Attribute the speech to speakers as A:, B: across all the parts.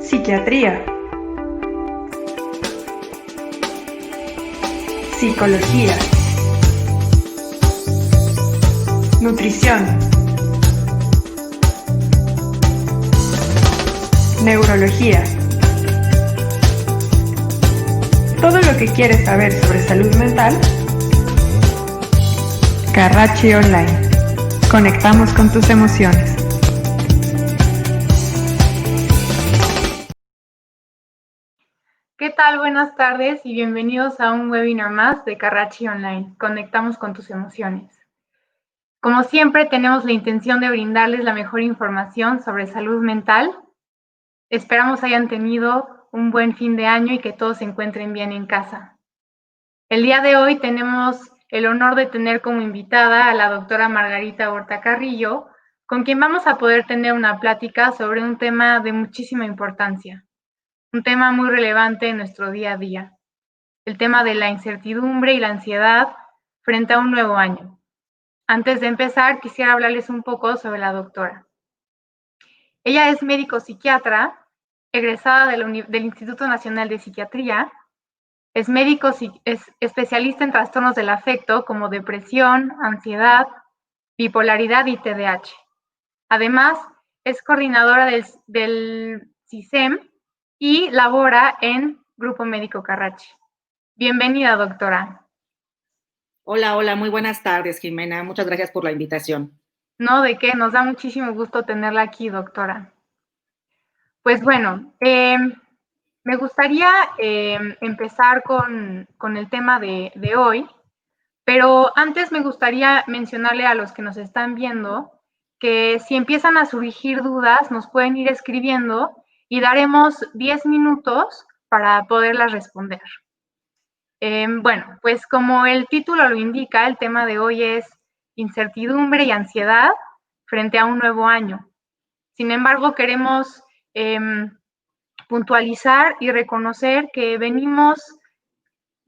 A: Psiquiatría, psicología, nutrición, neurología. Todo lo que quieres saber sobre salud mental, Carracci Online. Conectamos con tus emociones. ¿Qué tal? Buenas tardes y bienvenidos a un webinar más de Carracci Online. Conectamos con tus emociones. Como siempre, tenemos la intención de brindarles la mejor información sobre salud mental. Esperamos hayan tenido un buen fin de año y que todos se encuentren bien en casa. El día de hoy tenemos el honor de tener como invitada a la doctora Margarita Horta Carrillo, con quien vamos a poder tener una plática sobre un tema de muchísima importancia, un tema muy relevante en nuestro día a día, el tema de la incertidumbre y la ansiedad frente a un nuevo año. Antes de empezar, quisiera hablarles un poco sobre la doctora. Ella es médico psiquiatra, egresada del Instituto Nacional de Psiquiatría. Es médico, es especialista en trastornos del afecto como depresión, ansiedad, bipolaridad y TDAH. Además, es coordinadora del CISEM y labora en Grupo Médico Carracci. Bienvenida, doctora.
B: Hola, muy buenas tardes, Jimena. Muchas gracias por la invitación.
A: No, de qué, nos da muchísimo gusto tenerla aquí, doctora. Pues bueno, me gustaría empezar con el tema de hoy, pero antes me gustaría mencionarle a los que nos están viendo que si empiezan a surgir dudas, nos pueden ir escribiendo y daremos 10 minutos para poderlas responder. Bueno, pues como el título lo indica, el tema de hoy es incertidumbre y ansiedad frente a un nuevo año. Sin embargo, queremos puntualizar y reconocer que venimos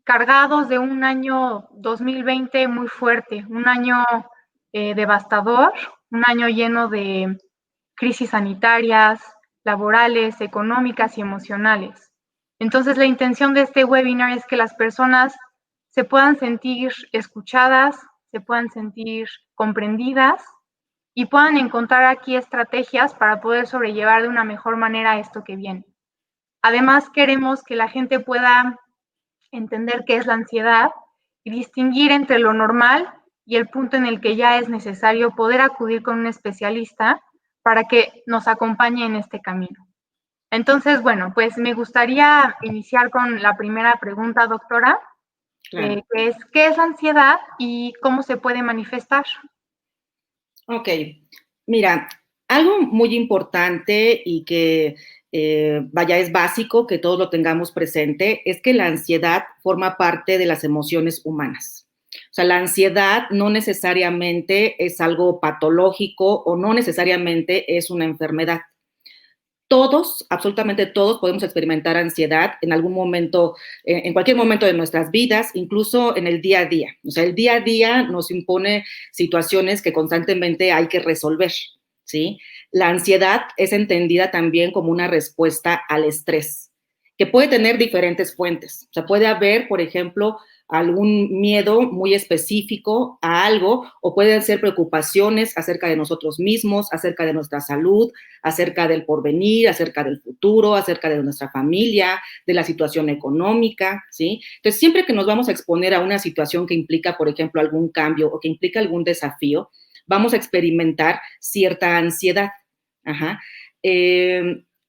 A: cargados de un año 2020 muy fuerte, un año devastador, un año lleno de crisis sanitarias, laborales, económicas y emocionales. Entonces, la intención de este webinar es que las personas se puedan sentir escuchadas, se puedan sentir comprendidas y puedan encontrar aquí estrategias para poder sobrellevar de una mejor manera esto que viene. Además, queremos que la gente pueda entender qué es la ansiedad y distinguir entre lo normal y el punto en el que ya es necesario poder acudir con un especialista para que nos acompañe en este camino. Entonces, bueno, pues me gustaría iniciar con la primera pregunta, doctora,
B: Claro.
A: que es, ¿qué es la ansiedad y cómo se puede manifestar?
B: Ok, mira, algo muy importante y que, es básico que todos lo tengamos presente, es que la ansiedad forma parte de las emociones humanas. O sea, la ansiedad no necesariamente es algo patológico o no necesariamente es una enfermedad. Todos, absolutamente todos, podemos experimentar ansiedad en algún momento, en cualquier momento de nuestras vidas, incluso en el día a día. O sea, el día a día nos impone situaciones que constantemente hay que resolver, ¿sí? La ansiedad es entendida también como una respuesta al estrés, que puede tener diferentes fuentes. O sea, puede haber, por ejemplo, algún miedo muy específico a algo, o pueden ser preocupaciones acerca de nosotros mismos, acerca de nuestra salud, acerca del porvenir, acerca del futuro, acerca de nuestra familia, de la situación económica, ¿sí? Entonces, siempre que nos vamos a exponer a una situación que implica, por ejemplo, algún cambio o que implica algún desafío, vamos a experimentar cierta ansiedad. Ajá.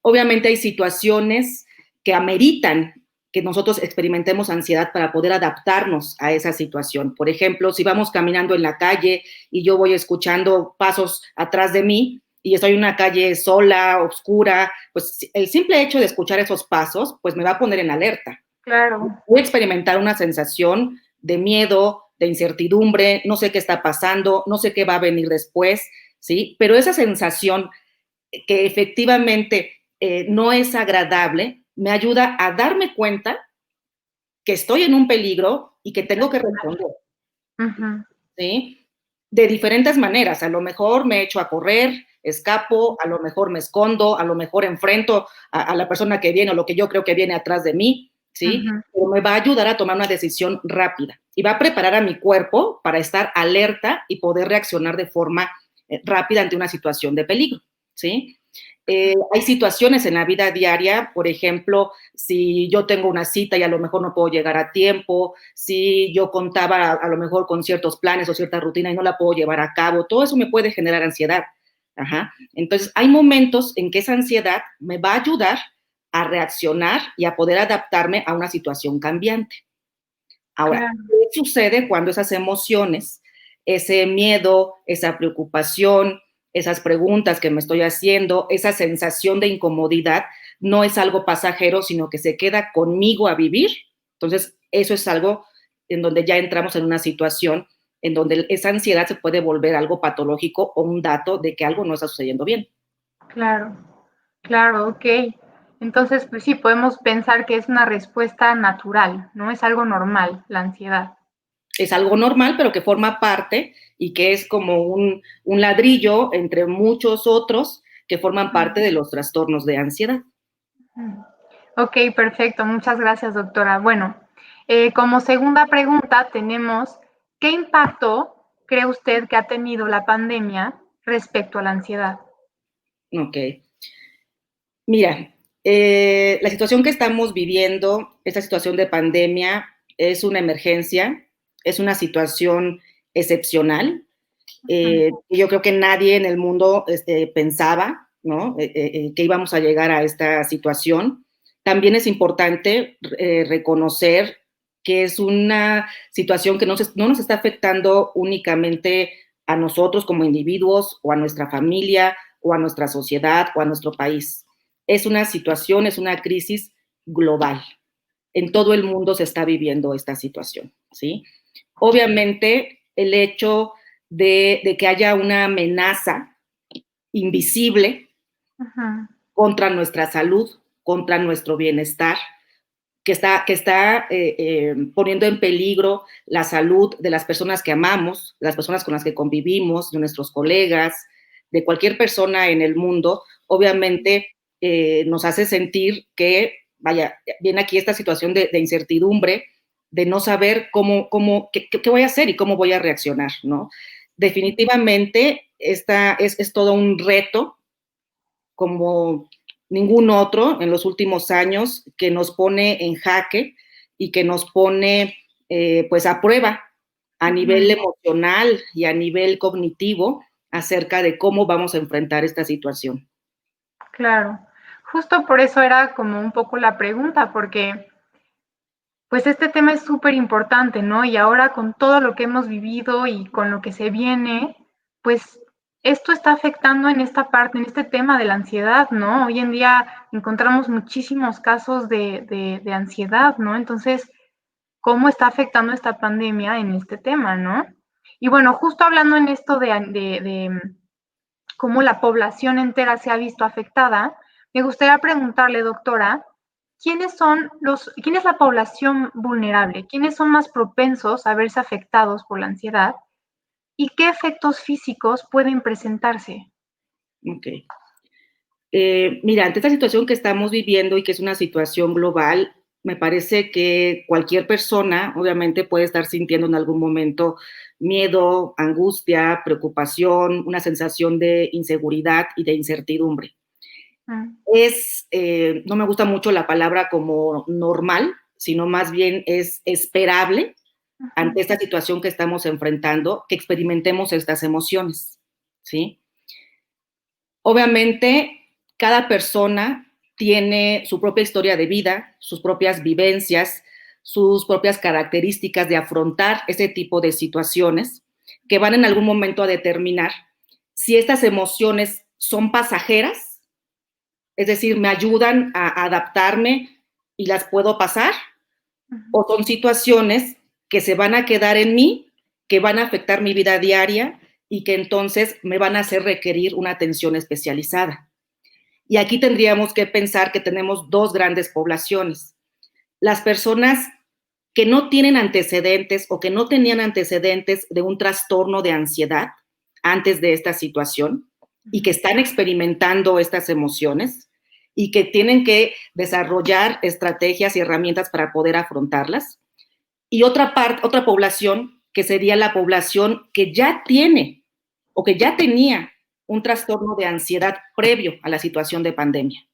B: Obviamente hay situaciones que ameritan que nosotros experimentemos ansiedad para poder adaptarnos a esa situación. Por ejemplo, si vamos caminando en la calle y yo voy escuchando pasos atrás de mí y estoy en una calle sola, oscura, pues el simple hecho de escuchar esos pasos, pues me va a poner en alerta.
A: Claro.
B: Voy a experimentar una sensación de miedo, de incertidumbre, no sé qué está pasando, no sé qué va a venir después, ¿sí? Pero esa sensación que efectivamente no es agradable, me ayuda a darme cuenta que estoy en un peligro y que tengo que responder,
A: Uh-huh.
B: ¿sí? De diferentes maneras. A lo mejor me echo a correr, escapo, a lo mejor me escondo, a lo mejor enfrento a la persona que viene o lo que yo creo que viene atrás de mí, ¿sí? Pero me va a ayudar a tomar una decisión rápida y va a preparar a mi cuerpo para estar alerta y poder reaccionar de forma rápida ante una situación de peligro, ¿sí? Hay situaciones en la vida diaria, por ejemplo, si yo tengo una cita y a lo mejor no puedo llegar a tiempo, si yo contaba a lo mejor con ciertos planes o cierta rutina y no la puedo llevar a cabo, todo eso me puede generar ansiedad. Ajá. Entonces, hay momentos en que esa ansiedad me va a ayudar a reaccionar y a poder adaptarme a una situación cambiante. Ahora,
A: Claro.
B: ¿qué sucede cuando esas emociones, ese miedo, esa preocupación, esas preguntas que me estoy haciendo, esa sensación de incomodidad, no es algo pasajero, sino que se queda conmigo a vivir? Entonces, eso es algo en donde ya entramos en una situación en donde esa ansiedad se puede volver algo patológico o un dato de que algo no está sucediendo bien.
A: Claro, claro, ok. Entonces, pues sí, podemos pensar que es una respuesta natural, ¿no? Es algo normal, la ansiedad.
B: Es algo normal, pero que forma parte y que es como un ladrillo entre muchos otros que forman parte de los trastornos de ansiedad.
A: Ok, perfecto. Muchas gracias, doctora. Bueno, como segunda pregunta tenemos, ¿qué impacto cree usted que ha tenido la pandemia respecto a la ansiedad?
B: Ok. Mira, la situación que estamos viviendo, esta situación de pandemia, es una emergencia, es una situación excepcional. Yo creo que nadie en el mundo pensaba, ¿no? Que íbamos a llegar a esta situación. También es importante reconocer que es una situación que no nos está afectando únicamente a nosotros como individuos o a nuestra familia o a nuestra sociedad o a nuestro país. Es una situación, es una crisis global. En todo el mundo se está viviendo esta situación, ¿sí? Obviamente, el hecho de que haya una amenaza invisible
A: Ajá.
B: contra nuestra salud, contra nuestro bienestar, que está poniendo en peligro la salud de las personas que amamos, de las personas con las que convivimos, de nuestros colegas, de cualquier persona en el mundo, obviamente nos hace sentir que, vaya, viene aquí esta situación de incertidumbre, de no saber qué voy a hacer y cómo voy a reaccionar, ¿no? Definitivamente, esta es todo un reto como ningún otro en los últimos años, que nos pone en jaque y que nos pone pues a prueba a nivel emocional y a nivel cognitivo acerca de cómo vamos a enfrentar esta situación.
A: Claro. Justo por eso era como un poco la pregunta, porque pues este tema es súper importante, ¿no? Y ahora con todo lo que hemos vivido y con lo que se viene, pues esto está afectando en esta parte, en este tema de la ansiedad, ¿no? Hoy en día encontramos muchísimos casos de ansiedad, ¿no? Entonces, ¿cómo está afectando esta pandemia en este tema, ¿no? Y bueno, justo hablando en esto de cómo la población entera se ha visto afectada, me gustaría preguntarle, doctora, ¿quién es la población vulnerable? ¿Quiénes son más propensos a verse afectados por la ansiedad? ¿Y qué efectos físicos pueden presentarse?
B: Ok. Mira, ante esta situación que estamos viviendo y que es una situación global, me parece que cualquier persona obviamente puede estar sintiendo en algún momento miedo, angustia, preocupación, una sensación de inseguridad y de incertidumbre.
A: Mm.
B: No me gusta mucho la palabra como normal, sino más bien es esperable ante esta situación que estamos enfrentando, que experimentemos estas emociones, ¿sí? Obviamente, cada persona tiene su propia historia de vida, sus propias vivencias, sus propias características de afrontar ese tipo de situaciones que van en algún momento a determinar si estas emociones son pasajeras, es decir, me ayudan a adaptarme y las puedo pasar, o son situaciones que se van a quedar en mí, que van a afectar mi vida diaria y que entonces me van a hacer requerir una atención especializada. Y aquí tendríamos que pensar que tenemos dos grandes poblaciones. Las personas que no tienen antecedentes o que no tenían antecedentes de un trastorno de ansiedad antes de esta situación, y que están experimentando estas emociones y que tienen que desarrollar estrategias y herramientas para poder afrontarlas. Y otra población que sería la población que ya tiene o que ya tenía un trastorno de ansiedad previo a la situación de pandemia.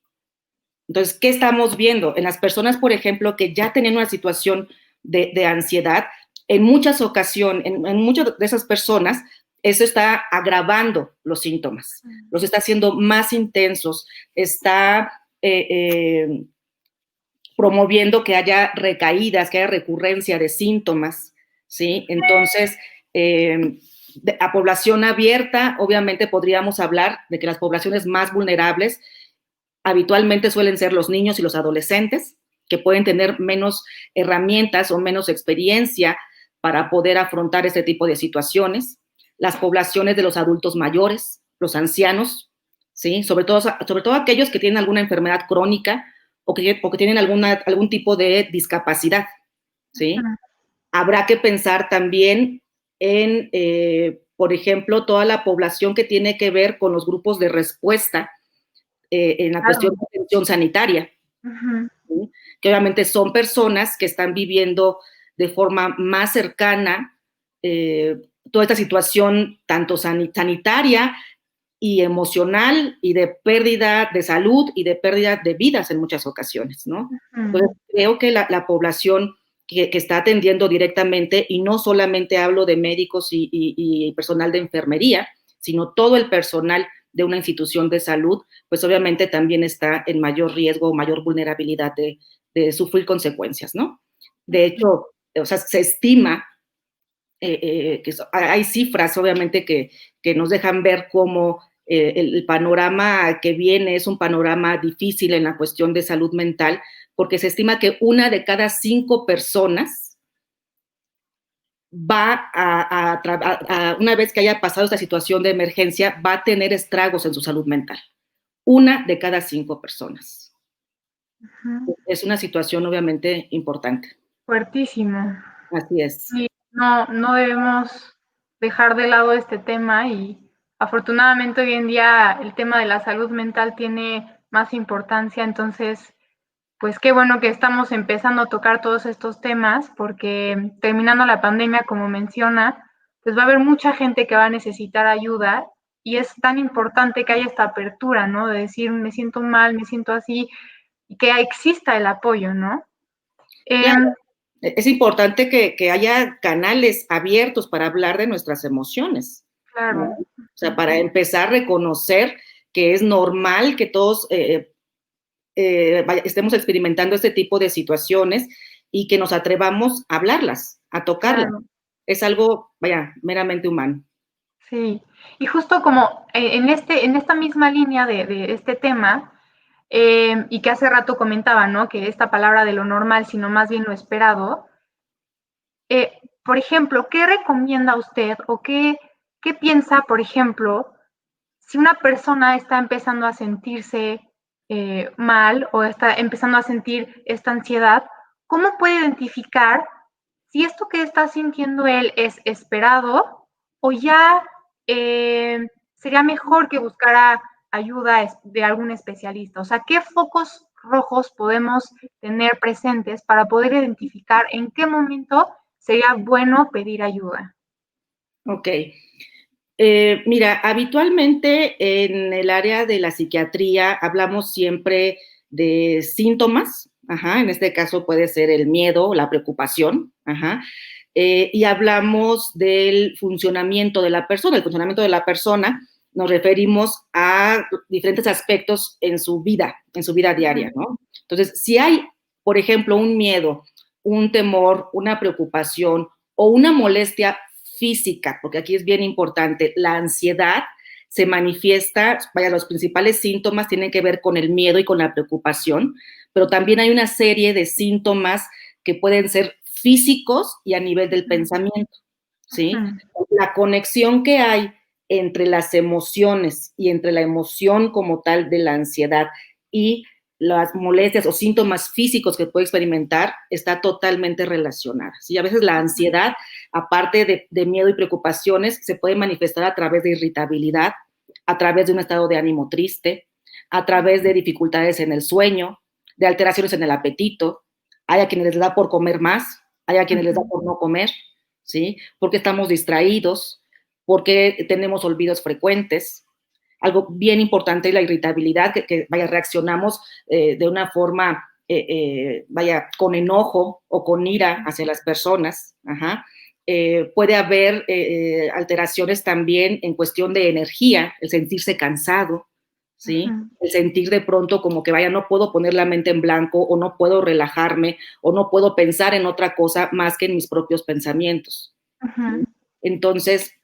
B: Entonces, ¿qué estamos viendo? En las personas, por ejemplo, que ya tenían una situación de ansiedad, en muchas ocasiones, en muchas de esas personas, eso está agravando los síntomas, los está haciendo más intensos, está promoviendo que haya recaídas, que haya recurrencia de síntomas, ¿sí? Entonces, a población abierta, obviamente podríamos hablar de que las poblaciones más vulnerables habitualmente suelen ser los niños y los adolescentes, que pueden tener menos herramientas o menos experiencia para poder afrontar este tipo de situaciones. Las poblaciones de los adultos mayores, los ancianos, ¿sí? Sobre todo aquellos que tienen alguna enfermedad crónica o que tienen algún tipo de discapacidad, ¿sí? Habrá que pensar también en, por ejemplo, toda la población que tiene que ver con los grupos de respuesta en la cuestión de atención sanitaria, ¿sí? Que obviamente son personas que están viviendo de forma más cercana toda esta situación tanto sanitaria y emocional y de pérdida de salud y de pérdida de vidas en muchas ocasiones, ¿no? Entonces, creo que la población que está atendiendo directamente, y no solamente hablo de médicos y personal de enfermería, sino todo el personal de una institución de salud, pues obviamente también está en mayor riesgo o mayor vulnerabilidad de sufrir consecuencias, ¿no? De hecho, o sea, se estima que hay cifras, obviamente, que nos dejan ver cómo el panorama que viene es un panorama difícil en la cuestión de salud mental, porque se estima que 1 de cada 5 personas va una vez que haya pasado esta situación de emergencia, va a tener estragos en su salud mental. 1 de cada 5 personas. Es una situación obviamente importante.
A: Fuertísimo.
B: Así es.
A: Sí, no debemos dejar de lado este tema y afortunadamente hoy en día el tema de la salud mental tiene más importancia, entonces pues qué bueno que estamos empezando a tocar todos estos temas porque terminando la pandemia, como menciona, pues va a haber mucha gente que va a necesitar ayuda y es tan importante que haya esta apertura, ¿no? De decir, me siento mal, me siento así y que exista el apoyo, ¿no?
B: Claro. Es importante que haya canales abiertos para hablar de nuestras emociones,
A: Claro.
B: ¿no? O sea, para empezar a reconocer que es normal que todos estemos experimentando este tipo de situaciones y que nos atrevamos a hablarlas, a tocarlas.
A: Claro.
B: Es algo, meramente humano.
A: Sí, y justo como en esta misma línea de este tema, y que hace rato comentaba, ¿no? Que esta palabra de lo normal, sino más bien lo esperado. Por ejemplo, ¿qué recomienda usted o qué piensa, por ejemplo, si una persona está empezando a sentirse mal o está empezando a sentir esta ansiedad? ¿Cómo puede identificar si esto que está sintiendo él es esperado o ya sería mejor que buscara ayuda de algún especialista? O sea, ¿qué focos rojos podemos tener presentes para poder identificar en qué momento sería bueno pedir ayuda?
B: Ok. Mira, habitualmente en el área de la psiquiatría hablamos siempre de síntomas, en este caso puede ser el miedo, la preocupación, y hablamos del funcionamiento de la persona. El funcionamiento de la persona nos referimos a diferentes aspectos en su vida diaria, ¿no? Entonces, si hay, por ejemplo, un miedo, un temor, una preocupación o una molestia física, porque aquí es bien importante, la ansiedad se manifiesta, los principales síntomas tienen que ver con el miedo y con la preocupación, pero también hay una serie de síntomas que pueden ser físicos y a nivel del pensamiento, ¿sí? La conexión que hay entre las emociones y entre la emoción como tal de la ansiedad y las molestias o síntomas físicos que puede experimentar está totalmente relacionada. ¿Sí? A veces la ansiedad, aparte de miedo y preocupaciones, se puede manifestar a través de irritabilidad, a través de un estado de ánimo triste, a través de dificultades en el sueño, de alteraciones en el apetito. Hay a quienes les da por comer más, hay a quienes les da por no comer, ¿sí? Porque estamos distraídos, porque tenemos olvidos frecuentes. Algo bien importante es la irritabilidad, que reaccionamos de una forma, con enojo o con ira hacia las personas. Ajá. Puede haber alteraciones también en cuestión de energía, el sentirse cansado, ¿sí? El sentir de pronto como que, no puedo poner la mente en blanco, o no puedo relajarme, o no puedo pensar en otra cosa más que en mis propios pensamientos. ¿Sí? Entonces,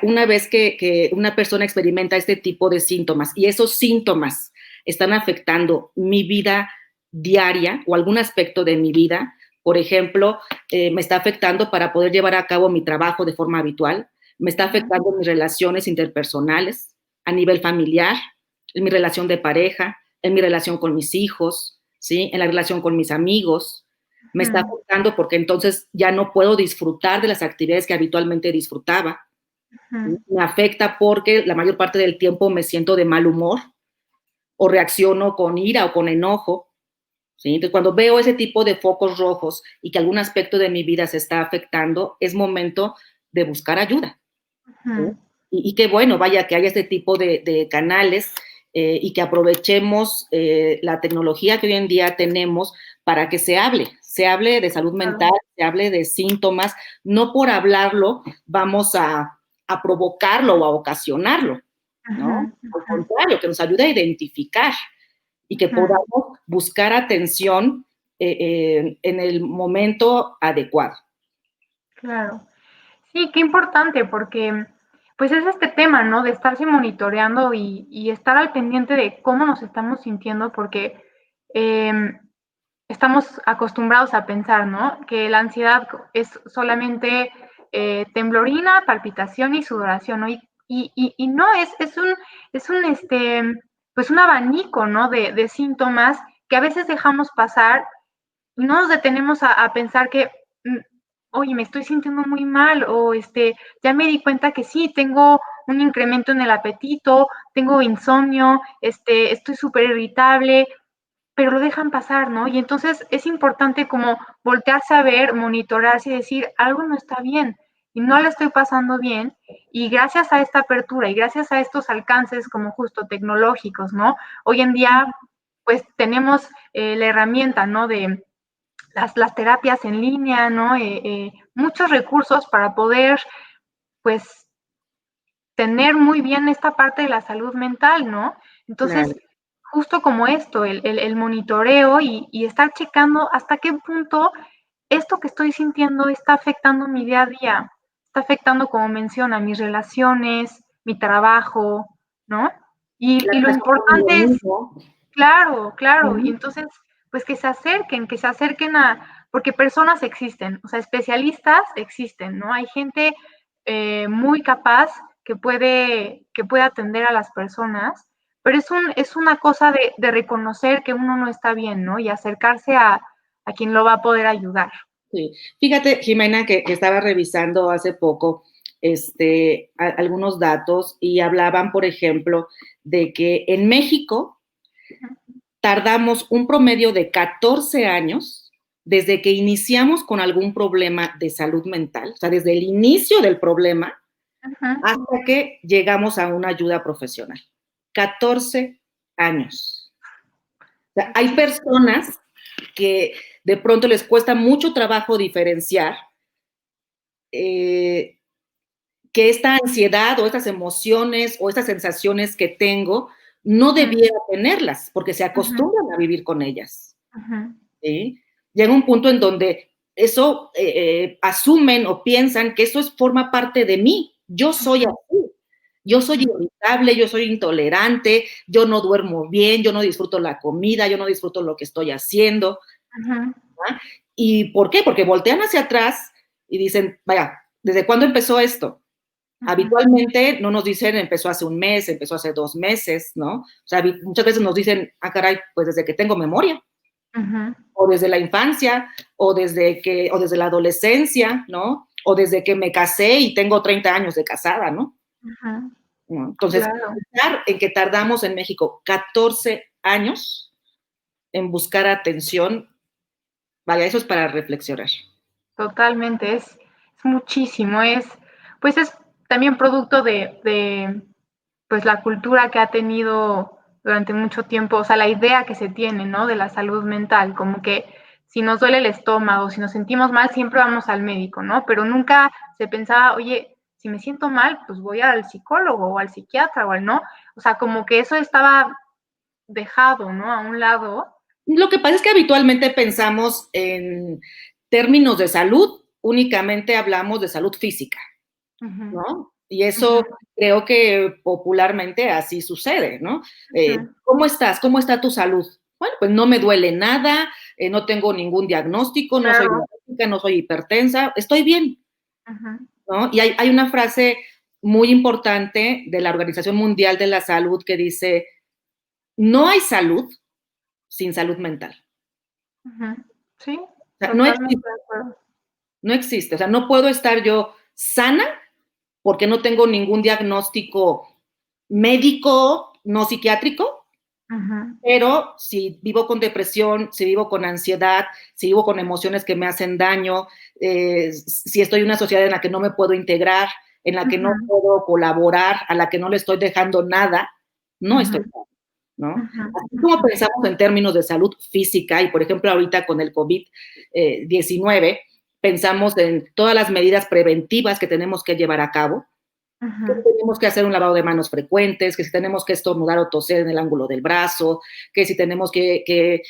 B: una vez que una persona experimenta este tipo de síntomas y esos síntomas están afectando mi vida diaria o algún aspecto de mi vida, por ejemplo, me está afectando para poder llevar a cabo mi trabajo de forma habitual, me está afectando mis relaciones interpersonales, a nivel familiar, en mi relación de pareja, en mi relación con mis hijos, ¿sí? En la relación con mis amigos. Me está afectando porque entonces ya no puedo disfrutar de las actividades que habitualmente disfrutaba. Me afecta porque la mayor parte del tiempo me siento de mal humor o reacciono con ira o con enojo. ¿Sí? Entonces, cuando veo ese tipo de focos rojos y que algún aspecto de mi vida se está afectando, es momento de buscar ayuda. ¿Sí? Y qué bueno, que haya este tipo de canales y que aprovechemos la tecnología que hoy en día tenemos para que se hable de salud mental, se hable de síntomas. No por hablarlo vamos a provocarlo o a ocasionarlo, ¿no? Al contrario, que nos ayude a identificar y que podamos buscar atención en el momento adecuado.
A: Claro. Sí, qué importante, porque pues es este tema, ¿no? De estarse monitoreando y estar al pendiente de cómo nos estamos sintiendo, porque estamos acostumbrados a pensar, ¿no? Que la ansiedad es solamente temblorina, palpitación y sudoración, ¿no? Y no, es un pues un abanico, ¿no? De síntomas que a veces dejamos pasar y no nos detenemos a pensar que, oye, me estoy sintiendo muy mal, o ya me di cuenta que sí, tengo un incremento en el apetito, tengo insomnio, estoy súper irritable, pero lo dejan pasar, ¿no? Y entonces es importante como voltearse a ver, monitorarse y decir, algo no está bien y no le estoy pasando bien, y gracias a esta apertura y gracias a estos alcances como justo tecnológicos, ¿no? Hoy en día, pues tenemos la herramienta, ¿no? De las terapias en línea, ¿no? Muchos recursos para poder, pues, tener muy bien esta parte de la salud mental, ¿no? Entonces,
B: Claro.
A: justo como esto, el monitoreo y estar checando hasta qué punto esto que estoy sintiendo está afectando mi día a día, está afectando, como menciona, mis relaciones, mi trabajo, ¿no?
B: La
A: Y lo
B: relación conmigo
A: importante es,
B: mismo.
A: claro, claro, y entonces, pues que se acerquen porque personas existen, o sea, especialistas existen, ¿no? Hay gente muy capaz que puede atender a las personas, pero es una cosa de reconocer que uno no está bien, ¿no? Y acercarse a quien lo va a poder ayudar.
B: Sí. Fíjate, Jimena, que estaba revisando hace poco algunos datos y hablaban, por ejemplo, de que en México tardamos un promedio de 14 años desde que iniciamos con algún problema de salud mental, o sea, desde el inicio del problema hasta que llegamos a una ayuda profesional. 14 años. O sea, hay personas que de pronto les cuesta mucho trabajo diferenciar que esta ansiedad o estas emociones o estas sensaciones que tengo no debiera tenerlas porque se acostumbran a vivir con ellas. ¿Sí? Llega un punto en donde eso asumen o piensan que eso forma parte de mí. Yo soy así. Yo soy irritable, yo soy intolerante, yo no duermo bien, yo no disfruto la comida, yo no disfruto lo que estoy haciendo. ¿Y por qué? Porque voltean hacia atrás y dicen, vaya, ¿desde cuándo empezó esto? Habitualmente no nos dicen empezó hace un mes, empezó hace 2 meses, ¿no? O sea, muchas veces nos dicen, caray, pues desde que tengo memoria. O desde la infancia, o desde la adolescencia, ¿no? O desde que me casé y tengo 30 años de casada, ¿no? ¿no? Entonces,
A: Claro.
B: pensar en que tardamos en México 14 años en buscar atención, vaya, eso es para reflexionar.
A: Totalmente, es muchísimo, pues es también producto pues la cultura que ha tenido durante mucho tiempo, o sea, la idea que se tiene, ¿no? De la salud mental, como que si nos duele el estómago, si nos sentimos mal, siempre vamos al médico, ¿no? Pero nunca se pensaba, oye, si me siento mal, pues voy al psicólogo o al psiquiatra o al no. O sea, como que eso estaba dejado, ¿no? A un lado.
B: Lo que pasa es que habitualmente pensamos en términos de salud, únicamente hablamos de salud física,
A: Uh-huh,
B: ¿no? Y eso
A: uh-huh,
B: creo que popularmente así sucede, ¿no?
A: uh-huh.
B: ¿Cómo estás? ¿Cómo está tu salud? Bueno, pues no me duele nada, no tengo ningún diagnóstico, no soy
A: Claro.
B: diabética, no soy hipertensa, estoy bien,
A: Uh-huh,
B: ¿no? Y hay una frase muy importante de la Organización Mundial de la Salud que dice, no hay salud sin salud mental.
A: uh-huh. Sí,
B: O sea, no
A: totalmente
B: existe,
A: de acuerdo.
B: no existe. O sea, no puedo estar yo sana porque no tengo ningún diagnóstico médico, no psiquiátrico,
A: Uh-huh,
B: pero si vivo con depresión, si vivo con ansiedad, si vivo con emociones que me hacen daño, si estoy en una sociedad en la que no me puedo integrar, en la que no
A: uh-huh,
B: puedo colaborar, a la que no le estoy dejando nada, no estoy
A: uh-huh,
B: bien, ¿no?
A: uh-huh,
B: Así como
A: uh-huh.
B: pensamos en términos de salud física, y por ejemplo ahorita con el COVID-19, pensamos en todas las medidas preventivas que tenemos que llevar a cabo, que
A: Ujú,
B: tenemos que hacer un lavado de manos frecuentes, que si tenemos que estornudar o toser en el ángulo del brazo, que si tenemos que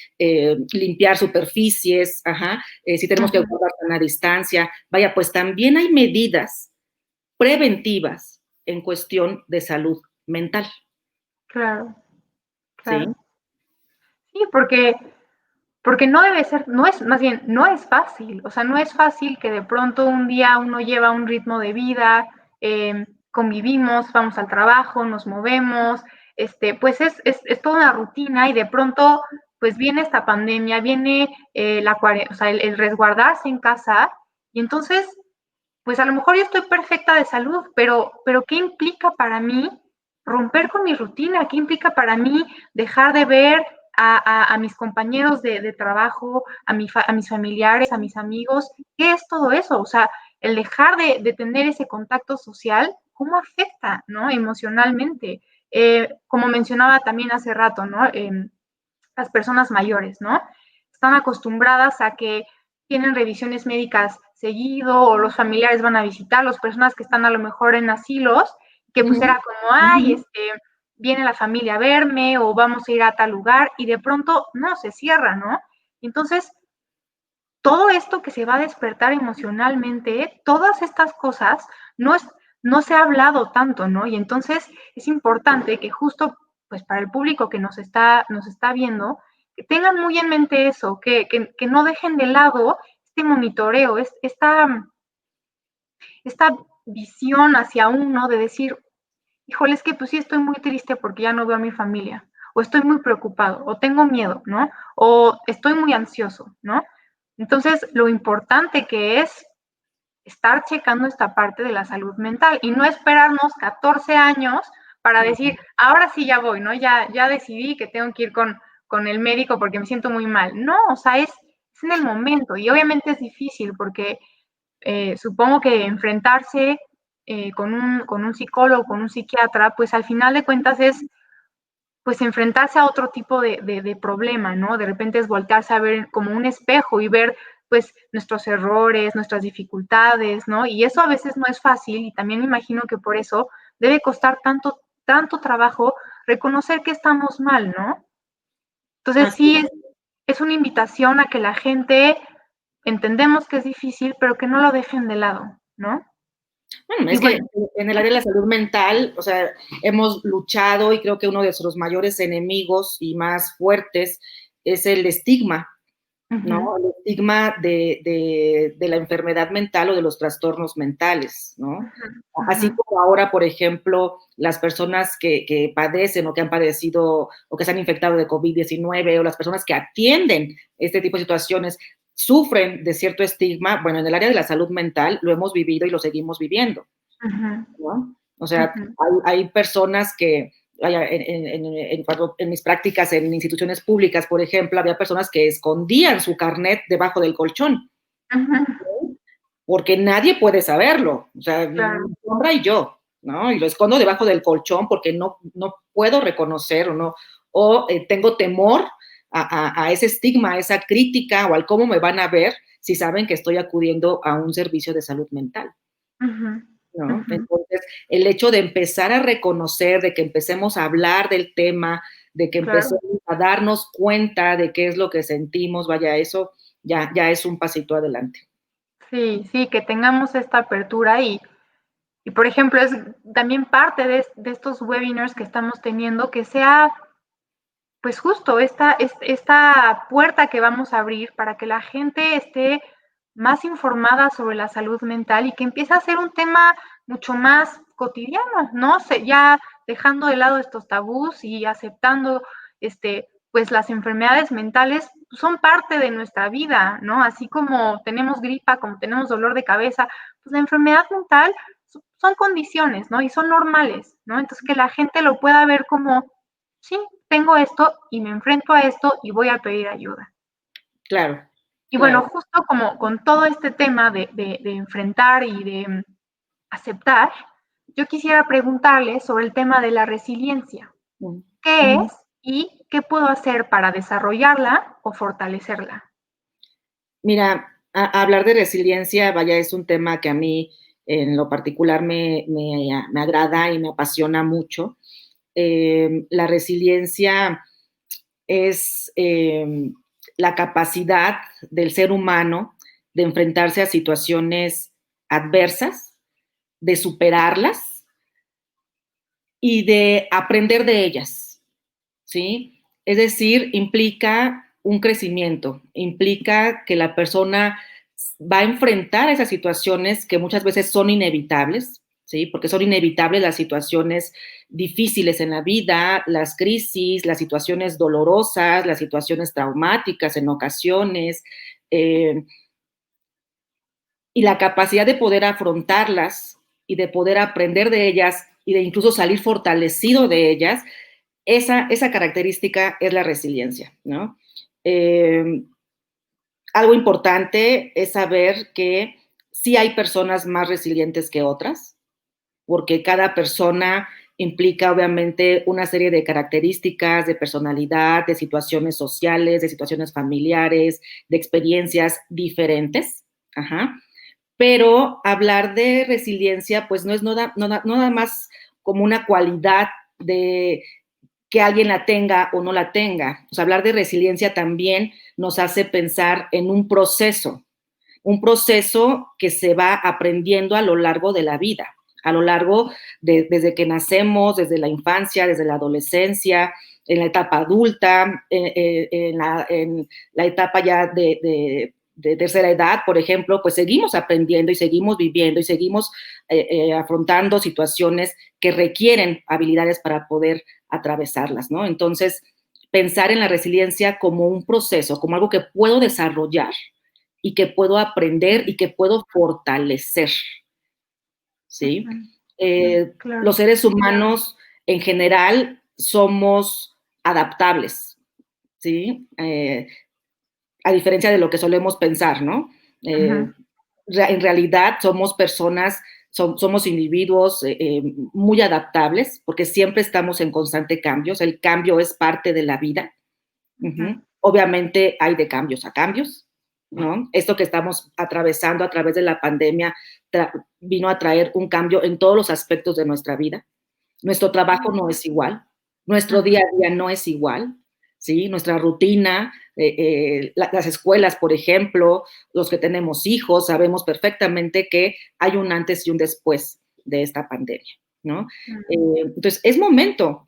B: limpiar superficies, ajá, si tenemos que
A: ujú.
B: guardar una distancia. Vaya, pues también hay medidas preventivas en cuestión de salud mental,
A: Claro,
B: ¿sí?
A: claro. Sí, porque no debe ser, no es, más bien, no es fácil. O sea, no es fácil que de pronto un día uno lleva un ritmo de vida, convivimos, vamos al trabajo, nos movemos, pues es toda una rutina y de pronto, pues viene esta pandemia, viene o sea, el resguardarse en casa y entonces pues a lo mejor yo estoy perfecta de salud, pero ¿qué implica para mí romper con mi rutina? ¿Qué implica para mí dejar de ver a mis compañeros de trabajo, a mis familiares, a mis amigos? ¿Qué es todo eso? O sea, el dejar de tener ese contacto social, ¿cómo afecta, ¿no? Emocionalmente. Como mencionaba también hace rato, ¿no? Las personas mayores, ¿no? Están acostumbradas a que tienen revisiones médicas seguido o los familiares van a visitarlos, personas que están a lo mejor en asilos, que pues era como, ay, viene la familia a verme o vamos a ir a tal lugar y de pronto no, se cierra, ¿no? Entonces, todo esto que se va a despertar emocionalmente, todas estas cosas, no, es, no se ha hablado tanto, ¿no? Y entonces es importante que justo, pues para el público que nos está viendo, que tengan muy en mente eso, que no dejen de lado este monitoreo, esta visión hacia uno de decir, híjole, es que pues sí estoy muy triste porque ya no veo a mi familia, o estoy muy preocupado, o tengo miedo, ¿no? O estoy muy ansioso, ¿no? Entonces, lo importante que es estar checando esta parte de la salud mental y no esperarnos 14 años para decir, ahora sí ya voy, ¿no? Ya decidí que tengo que ir con el médico porque me siento muy mal. No, o sea, es en el momento y obviamente es difícil porque supongo que enfrentarse con un psicólogo, con un psiquiatra, pues al final de cuentas es pues enfrentarse a otro tipo de problema, ¿no? De repente es voltearse a ver como un espejo y ver pues nuestros errores, nuestras dificultades, ¿no? Y eso a veces no es fácil y también me imagino que por eso debe costar tanto trabajo reconocer que estamos mal, ¿no? Entonces
B: Así
A: sí es una invitación a que la gente entendemos que es difícil, pero que no lo dejen de lado, ¿no?
B: Bueno,
A: Y
B: es que
A: bueno,
B: en el área de la salud mental, o sea, hemos luchado y creo que uno de nuestros mayores enemigos y más fuertes es el estigma, ¿no?
A: uh-huh,
B: El estigma de la enfermedad mental o de los trastornos mentales, ¿no?
A: uh-huh,
B: Así
A: uh-huh,
B: como ahora, por ejemplo, las personas que padecen o que han padecido o que se han infectado de COVID-19 o las personas que atienden este tipo de situaciones sufren de cierto estigma, bueno, en el área de la salud mental lo hemos vivido y lo seguimos viviendo,
A: uh-huh.
B: ¿no? O sea,
A: Ujú.
B: hay personas que, vaya, en mis prácticas en instituciones públicas, por ejemplo, había personas que escondían su carnet debajo del colchón,
A: Ujú.
B: porque nadie puede saberlo. O sea, mi
A: Claro.
B: sombra y yo, ¿no? Y lo escondo debajo del colchón porque no puedo reconocer o no, o tengo temor a ese estigma, a esa crítica o al cómo me van a ver si saben que estoy acudiendo a un servicio de salud mental,
A: Ujú.
B: ¿no?
A: Ujú.
B: Entonces, el hecho de empezar a reconocer, de que empecemos a hablar del tema, de que
A: Claro.
B: empecemos a darnos cuenta de qué es lo que sentimos, vaya, eso ya es un pasito adelante.
A: Sí, sí, que tengamos esta apertura y, por ejemplo, es también parte de estos webinars que estamos teniendo, que sea, pues, justo esta puerta que vamos a abrir para que la gente esté más informada sobre la salud mental y que empiece a ser un tema mucho más cotidiano, ¿no? Ya dejando de lado estos tabús y aceptando, pues, las enfermedades mentales son parte de nuestra vida, ¿no? Así como tenemos gripa, como tenemos dolor de cabeza, pues, la enfermedad mental son condiciones, ¿no? Y son normales, ¿no? Entonces, que la gente lo pueda ver como, sí, tengo esto y me enfrento a esto y voy a pedir ayuda.
B: Claro,
A: Y
B: claro.
A: bueno, justo como con todo este tema de enfrentar y de aceptar, yo quisiera preguntarle sobre el tema de la resiliencia.
B: Mm.
A: ¿Qué es y qué puedo hacer para desarrollarla o fortalecerla?
B: Mira, hablar de resiliencia, vaya, es un tema que a mí en lo particular me agrada y me apasiona mucho. La resiliencia es la capacidad del ser humano de enfrentarse a situaciones adversas, de superarlas y de aprender de ellas, ¿sí? Es decir, implica un crecimiento, implica que la persona va a enfrentar esas situaciones que muchas veces son inevitables, ¿sí? Porque son inevitables las situaciones difíciles en la vida, las crisis, las situaciones dolorosas, las situaciones traumáticas en ocasiones, eh, y la capacidad de poder afrontarlas y de poder aprender de ellas y de incluso salir fortalecido de ellas, esa característica es la resiliencia, ¿no? Eh, Algo importante es saber que sí hay personas más resilientes que otras, porque cada persona implica obviamente una serie de características, de personalidad, de situaciones sociales, de situaciones familiares, de experiencias diferentes. Ajá. Pero hablar de resiliencia, pues no es nada más como una cualidad de que alguien la tenga o no la tenga. O sea, hablar de resiliencia también nos hace pensar en un proceso que se va aprendiendo a lo largo de la vida, a lo largo desde que nacemos, desde la infancia, desde la adolescencia, en la etapa adulta, en la etapa ya de tercera edad, por ejemplo, pues seguimos aprendiendo y seguimos viviendo y seguimos afrontando situaciones que requieren habilidades para poder atravesarlas, ¿no? Entonces, pensar en la resiliencia como un proceso, como algo que puedo desarrollar y que puedo aprender y que puedo fortalecer, ¿sí?
A: Ujú.
B: Los
A: Claro.
B: seres humanos en general somos adaptables, ¿sí? A diferencia de lo que solemos pensar, ¿no?
A: Ujú.
B: En realidad somos personas, somos individuos muy adaptables porque siempre estamos en constante cambio, o sea, el cambio es parte de la vida.
A: Ujú.
B: Uh-huh. Obviamente hay de cambios a cambios, ¿no? Esto que estamos atravesando a través de la pandemia vino a traer un cambio en todos los aspectos de nuestra vida. Nuestro trabajo no es igual, nuestro
A: Ujú.
B: día a día no es igual, ¿sí? Nuestra rutina, las escuelas, por ejemplo, los que tenemos hijos, sabemos perfectamente que hay un antes y un después de esta pandemia, ¿no? Entonces, es momento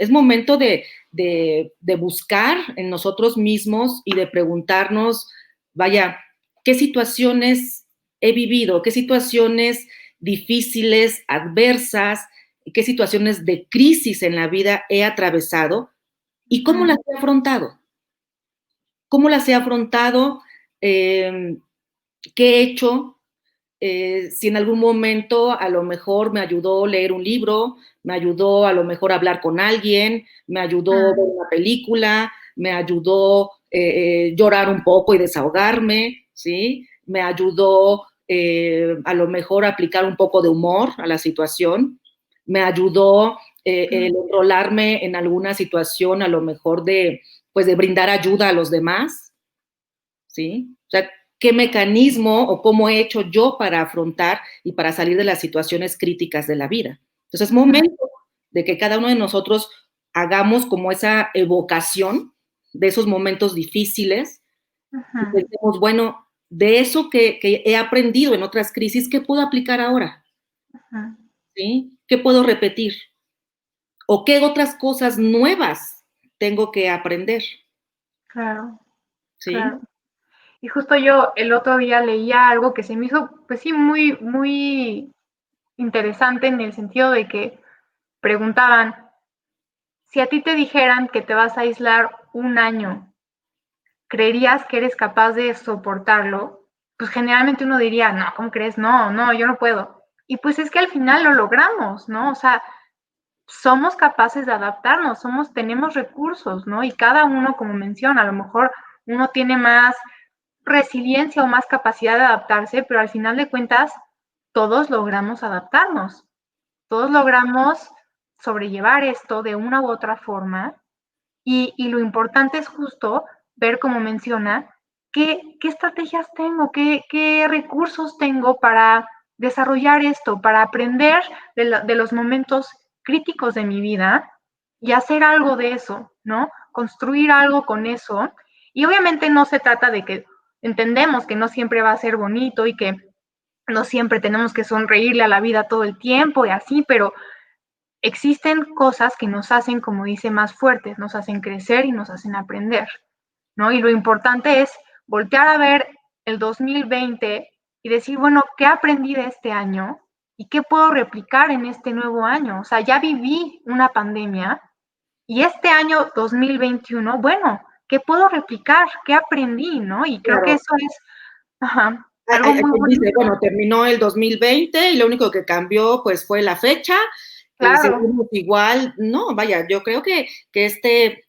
B: de buscar en nosotros mismos y de preguntarnos, vaya, ¿qué situaciones he vivido? ¿Qué situaciones difíciles, adversas, qué situaciones de crisis en la vida he atravesado y cómo las he afrontado? ¿Cómo las he afrontado? ¿Qué he hecho? si en algún momento a lo mejor me ayudó leer un libro, me ayudó a lo mejor hablar con alguien, me ayudó ver una película, me ayudó llorar un poco y desahogarme, ¿sí? Me ayudó a lo mejor aplicar un poco de humor a la situación, me ayudó el enrolarme en alguna situación a lo mejor pues de brindar ayuda a los demás, ¿sí? O sea, ¿qué mecanismo o cómo he hecho yo para afrontar y para salir de las situaciones críticas de la vida? Entonces es momento de que cada uno de nosotros hagamos como esa evocación de esos momentos difíciles y pensemos, bueno, de eso que he aprendido en otras crisis, ¿qué puedo aplicar ahora? ¿Sí? ¿Qué puedo repetir? ¿O qué otras cosas nuevas tengo que aprender?
A: Claro,
B: ¿Sí?
A: claro. Y justo yo el otro día leía algo que se me hizo, pues sí, muy, muy interesante en el sentido de que preguntaban, si a ti te dijeran que te vas a aislar un año, ¿creerías que eres capaz de soportarlo? Pues generalmente uno diría, no, ¿cómo crees? No, no, yo no puedo. Y pues es que al final lo logramos, ¿no? O sea, somos capaces de adaptarnos, tenemos recursos, ¿no? Y cada uno, como menciona, a lo mejor uno tiene más resiliencia o más capacidad de adaptarse, pero al final de cuentas todos logramos adaptarnos, todos logramos sobrellevar esto de una u otra forma y lo importante es justo ver, como menciona, qué estrategias tengo, qué recursos tengo para desarrollar esto, para aprender de los momentos críticos de mi vida y hacer algo de eso, ¿no? Construir algo con eso. Y obviamente no se trata de que entendemos que no siempre va a ser bonito y que no siempre tenemos que sonreírle a la vida todo el tiempo y así, pero existen cosas que nos hacen, como dice, más fuertes, nos hacen crecer y nos hacen aprender, ¿no? Y lo importante es voltear a ver el 2020 y decir, bueno, ¿qué aprendí de este año? ¿Y qué puedo replicar en este nuevo año? O sea, ya viví una pandemia y este año 2021, bueno, ¿qué puedo replicar? ¿Qué aprendí? ¿No? Y creo que
B: Claro.
A: eso es algo
B: Hay
A: muy
B: quien dice,
A: bonito.
B: bueno, terminó el 2020 y lo único que cambió pues fue la fecha y
A: Claro.
B: seguimos igual. No, vaya, yo creo que este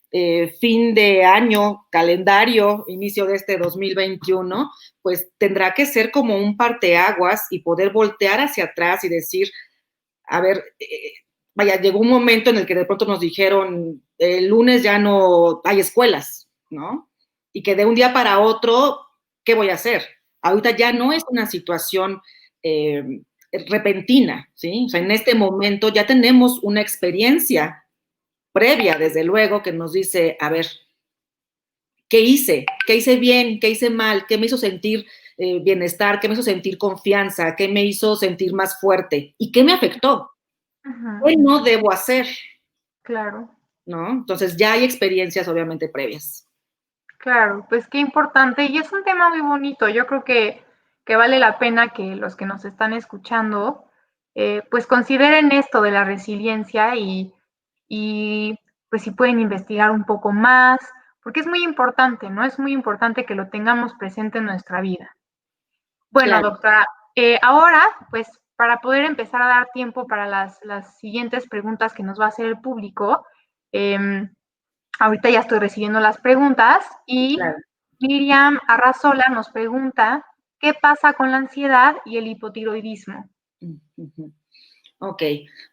B: fin de año, calendario, inicio de este 2021, pues tendrá que ser como un parteaguas y poder voltear hacia atrás y decir, a ver, vaya, llegó un momento en el que de pronto nos dijeron, el lunes ya no hay escuelas, ¿no? Y que de un día para otro, ¿qué voy a hacer? Ahorita ya no es una situación repentina, ¿sí? O sea, en este momento ya tenemos una experiencia previa, desde luego, que nos dice, a ver, ¿qué hice? ¿Qué hice bien? ¿Qué hice mal? ¿Qué me hizo sentir bienestar? ¿Qué me hizo sentir confianza? ¿Qué me hizo sentir más fuerte? ¿Y qué me afectó? ¿Qué no debo hacer?
A: Claro.
B: ¿No? Entonces ya hay experiencias obviamente previas.
A: Claro, pues qué importante. Y es un tema muy bonito. Yo creo que vale la pena que los que nos están escuchando, pues consideren esto de la resiliencia y pues si pueden investigar un poco más, porque es muy importante, ¿no? Es muy importante que lo tengamos presente en nuestra vida. Bueno,
B: Claro.
A: doctora, ahora, pues para poder empezar a dar tiempo para las siguientes preguntas que nos va a hacer el público, ahorita ya estoy recibiendo las preguntas y
B: Claro.
A: Miriam Arrazola nos pregunta, ¿qué pasa con la ansiedad y el hipotiroidismo?
B: Ok,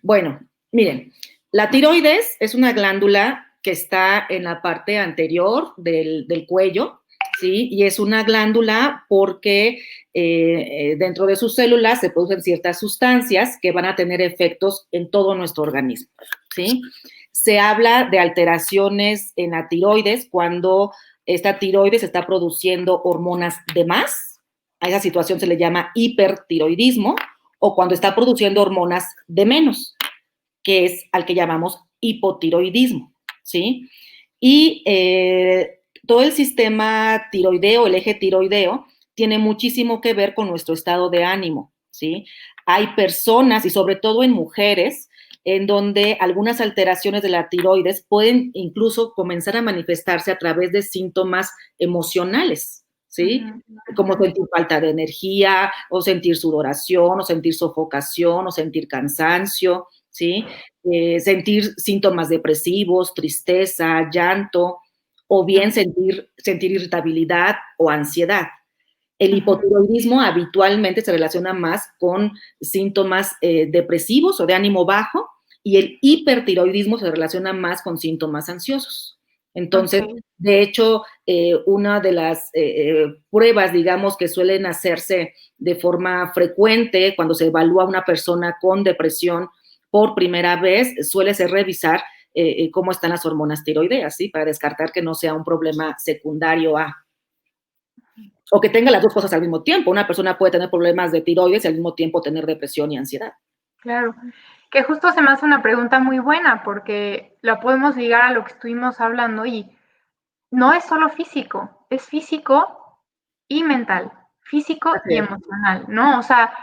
B: bueno, miren, la tiroides es una glándula que está en la parte anterior del cuello, ¿sí? Y es una glándula porque dentro de sus células se producen ciertas sustancias que van a tener efectos en todo nuestro organismo, ¿sí? Se habla de alteraciones en la tiroides cuando esta tiroides está produciendo hormonas de más. A esa situación se le llama hipertiroidismo, o cuando está produciendo hormonas de menos, que es al que llamamos hipotiroidismo, ¿sí? Y todo el sistema tiroideo, el eje tiroideo, tiene muchísimo que ver con nuestro estado de ánimo, ¿sí? Hay personas, y sobre todo en mujeres, en donde algunas alteraciones de la tiroides pueden incluso comenzar a manifestarse a través de síntomas emocionales, ¿sí? Como sentir falta de energía, o sentir sudoración, o sentir sofocación, o sentir cansancio, ¿sí? Sentir síntomas depresivos, tristeza, llanto, o bien sentir irritabilidad o ansiedad. El hipotiroidismo habitualmente se relaciona más con síntomas depresivos o de ánimo bajo, y el hipertiroidismo se relaciona más con síntomas ansiosos. Entonces, de hecho, una de las pruebas, digamos, que suelen hacerse de forma frecuente cuando se evalúa a una persona con depresión por primera vez, suele ser revisar cómo están las hormonas tiroideas, ¿sí? Para descartar que no sea un problema secundario a, o que tenga las dos cosas al mismo tiempo. Una persona puede tener problemas de tiroides y al mismo tiempo tener depresión y ansiedad.
A: Claro, que justo se me hace una pregunta muy buena porque la podemos ligar a lo que estuvimos hablando y no es solo físico, es físico y mental, físico y emocional, ¿no? O sea,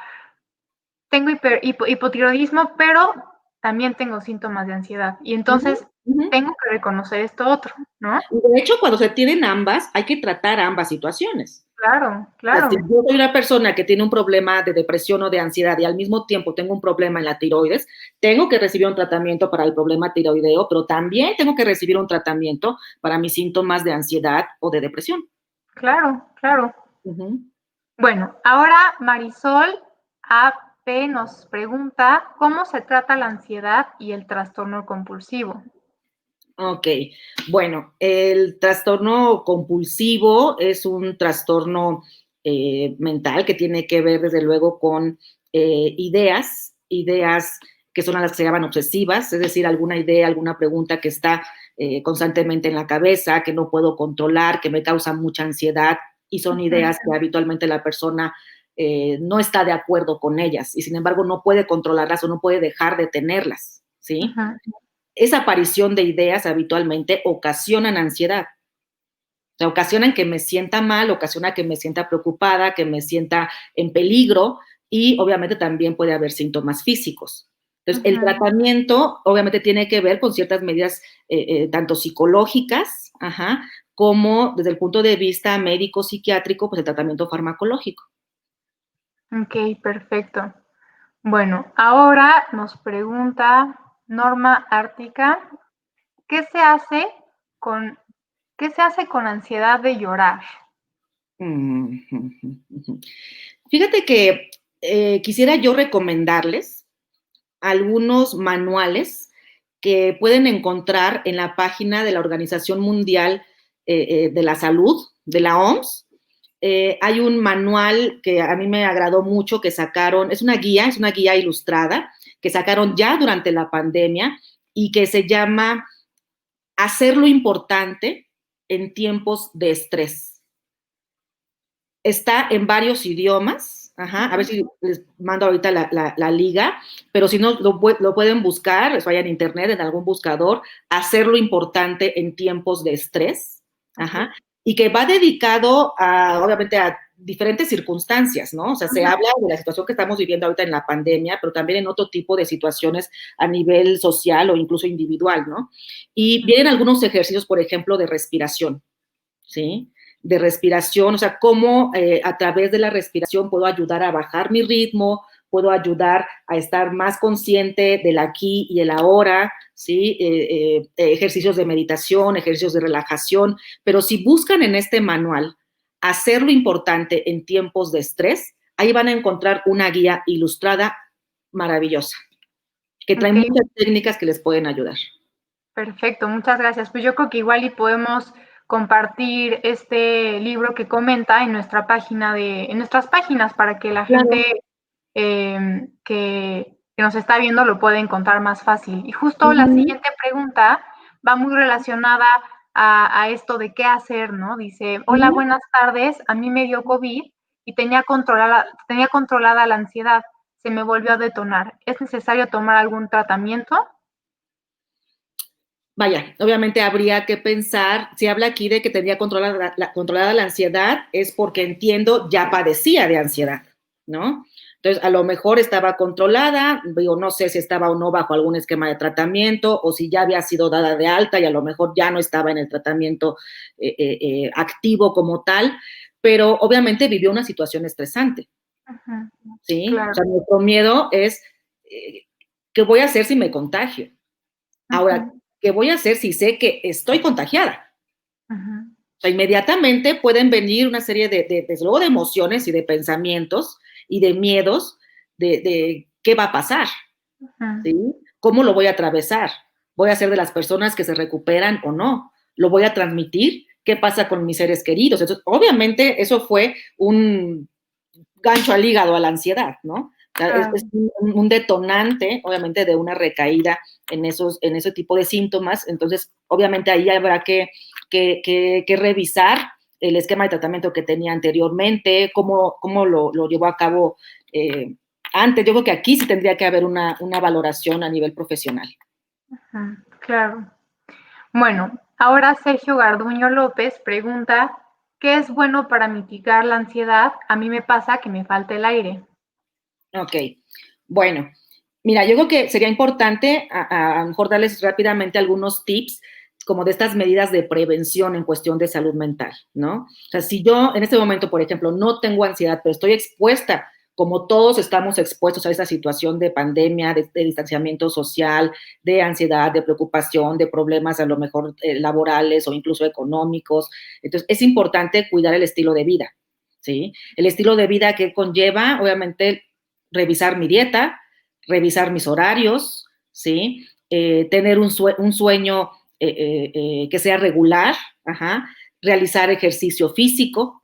A: tengo hipotiroidismo, pero también tengo síntomas de ansiedad y entonces tengo que reconocer esto otro, ¿no?
B: De hecho, cuando se tienen ambas, hay que tratar ambas situaciones.
A: Claro,
B: O sea,
A: claro.
B: si yo soy una persona que tiene un problema de depresión o de ansiedad y al mismo tiempo tengo un problema en la tiroides, tengo que recibir un tratamiento para el problema tiroideo, pero también tengo que recibir un tratamiento para mis síntomas de ansiedad o de depresión.
A: Claro, claro. Bueno, ahora Marisol AP nos pregunta cómo se trata la ansiedad y el trastorno compulsivo.
B: Ok, bueno, el trastorno compulsivo es un trastorno mental que tiene que ver desde luego con ideas que son las que se llaman obsesivas, es decir, alguna idea, alguna pregunta que está constantemente en la cabeza, que no puedo controlar, que me causa mucha ansiedad, y son ideas que habitualmente la persona no está de acuerdo con ellas, y sin embargo no puede controlarlas o no puede dejar de tenerlas, ¿sí? Esa aparición de ideas habitualmente ocasionan ansiedad. O sea, ocasionan que me sienta mal, ocasiona que me sienta preocupada, que me sienta en peligro, y obviamente también puede haber síntomas físicos. Entonces, el tratamiento obviamente tiene que ver con ciertas medidas tanto psicológicas, como desde el punto de vista médico-psiquiátrico, pues el tratamiento farmacológico.
A: Ok, perfecto. Bueno, ahora nos pregunta Norma Ártica, ¿qué se hace con ansiedad de llorar?
B: Fíjate que quisiera yo recomendarles algunos manuales que pueden encontrar en la página de la Organización Mundial de la Salud, de la OMS. Hay un manual que a mí me agradó mucho, que sacaron, es una guía ilustrada, que sacaron ya durante la pandemia y que se llama Hacer lo importante en tiempos de estrés. Está en varios idiomas, a ver si les mando ahorita la liga, pero si no, lo pueden buscar, les vaya en internet, en algún buscador, Hacer lo importante en tiempos de estrés, y que va dedicado obviamente a diferentes circunstancias, ¿no? O sea, se habla de la situación que estamos viviendo ahorita en la pandemia, pero también en otro tipo de situaciones a nivel social o incluso individual, ¿no? Y vienen algunos ejercicios, por ejemplo, de respiración, ¿sí? De respiración, o sea, cómo a través de la respiración puedo ayudar a bajar mi ritmo, puedo ayudar a estar más consciente del aquí y el ahora, ¿sí? Ejercicios de meditación, ejercicios de relajación, pero si buscan en este manual hacer lo importante en tiempos de estrés, ahí van a encontrar una guía ilustrada maravillosa, que trae muchas técnicas que les pueden ayudar.
A: Perfecto, muchas gracias. Pues yo creo que igual y podemos compartir este libro que comenta en nuestra página en nuestras páginas para que la gente que nos está viendo lo pueda encontrar más fácil. Y justo la siguiente pregunta va muy relacionada a esto de qué hacer, ¿no? Dice, hola, buenas tardes, a mí me dio COVID y tenía controlada la ansiedad, se me volvió a detonar. ¿Es necesario tomar algún tratamiento?
B: Vaya, obviamente habría que pensar, si habla aquí de que tenía controlada la ansiedad, es porque entiendo ya padecía de ansiedad, ¿no? Entonces, a lo mejor estaba controlada, digo, no sé si estaba o no bajo algún esquema de tratamiento o si ya había sido dada de alta y a lo mejor ya no estaba en el tratamiento activo como tal, pero obviamente vivió una situación estresante,
A: Ujú,
B: ¿sí? O
A: claro.
B: sea, nuestro miedo es, eh, ¿qué voy a hacer si me contagio? Ahora,
A: Ujú,
B: ¿qué voy a hacer si sé que estoy contagiada?
A: ujú,
B: O sea, inmediatamente pueden venir una serie desde luego, de emociones y de pensamientos y de miedos de qué va a pasar,
A: ujú.
B: ¿sí? ¿Cómo lo voy a atravesar? ¿Voy a ser de las personas que se recuperan o no? ¿Lo voy a transmitir? ¿Qué pasa con mis seres queridos? Entonces, obviamente, eso fue un gancho al hígado, a la ansiedad, ¿no? O sea, es
A: Claro.
B: un detonante, obviamente, de una recaída en ese tipo de síntomas. Entonces, obviamente, ahí habrá que revisar el esquema de tratamiento que tenía anteriormente, cómo lo llevó a cabo antes. Yo creo que aquí sí tendría que haber una valoración a nivel profesional.
A: Ujú, claro. Bueno, ahora Sergio Garduño López pregunta, ¿qué es bueno para mitigar la ansiedad? A mí me pasa que me falta el aire.
B: Ok, bueno, mira, yo creo que sería importante a lo mejor darles rápidamente algunos tips como de estas medidas de prevención en cuestión de salud mental, ¿no? O sea, si yo en este momento, por ejemplo, no tengo ansiedad, pero estoy expuesta, como todos estamos expuestos a esta situación de pandemia, de distanciamiento social, de ansiedad, de preocupación, de problemas a lo mejor laborales o incluso económicos. Entonces, es importante cuidar el estilo de vida, ¿sí? El estilo de vida que conlleva, obviamente, revisar mi dieta, revisar mis horarios, ¿sí? Tener un sueño que sea regular, ajá, realizar ejercicio físico,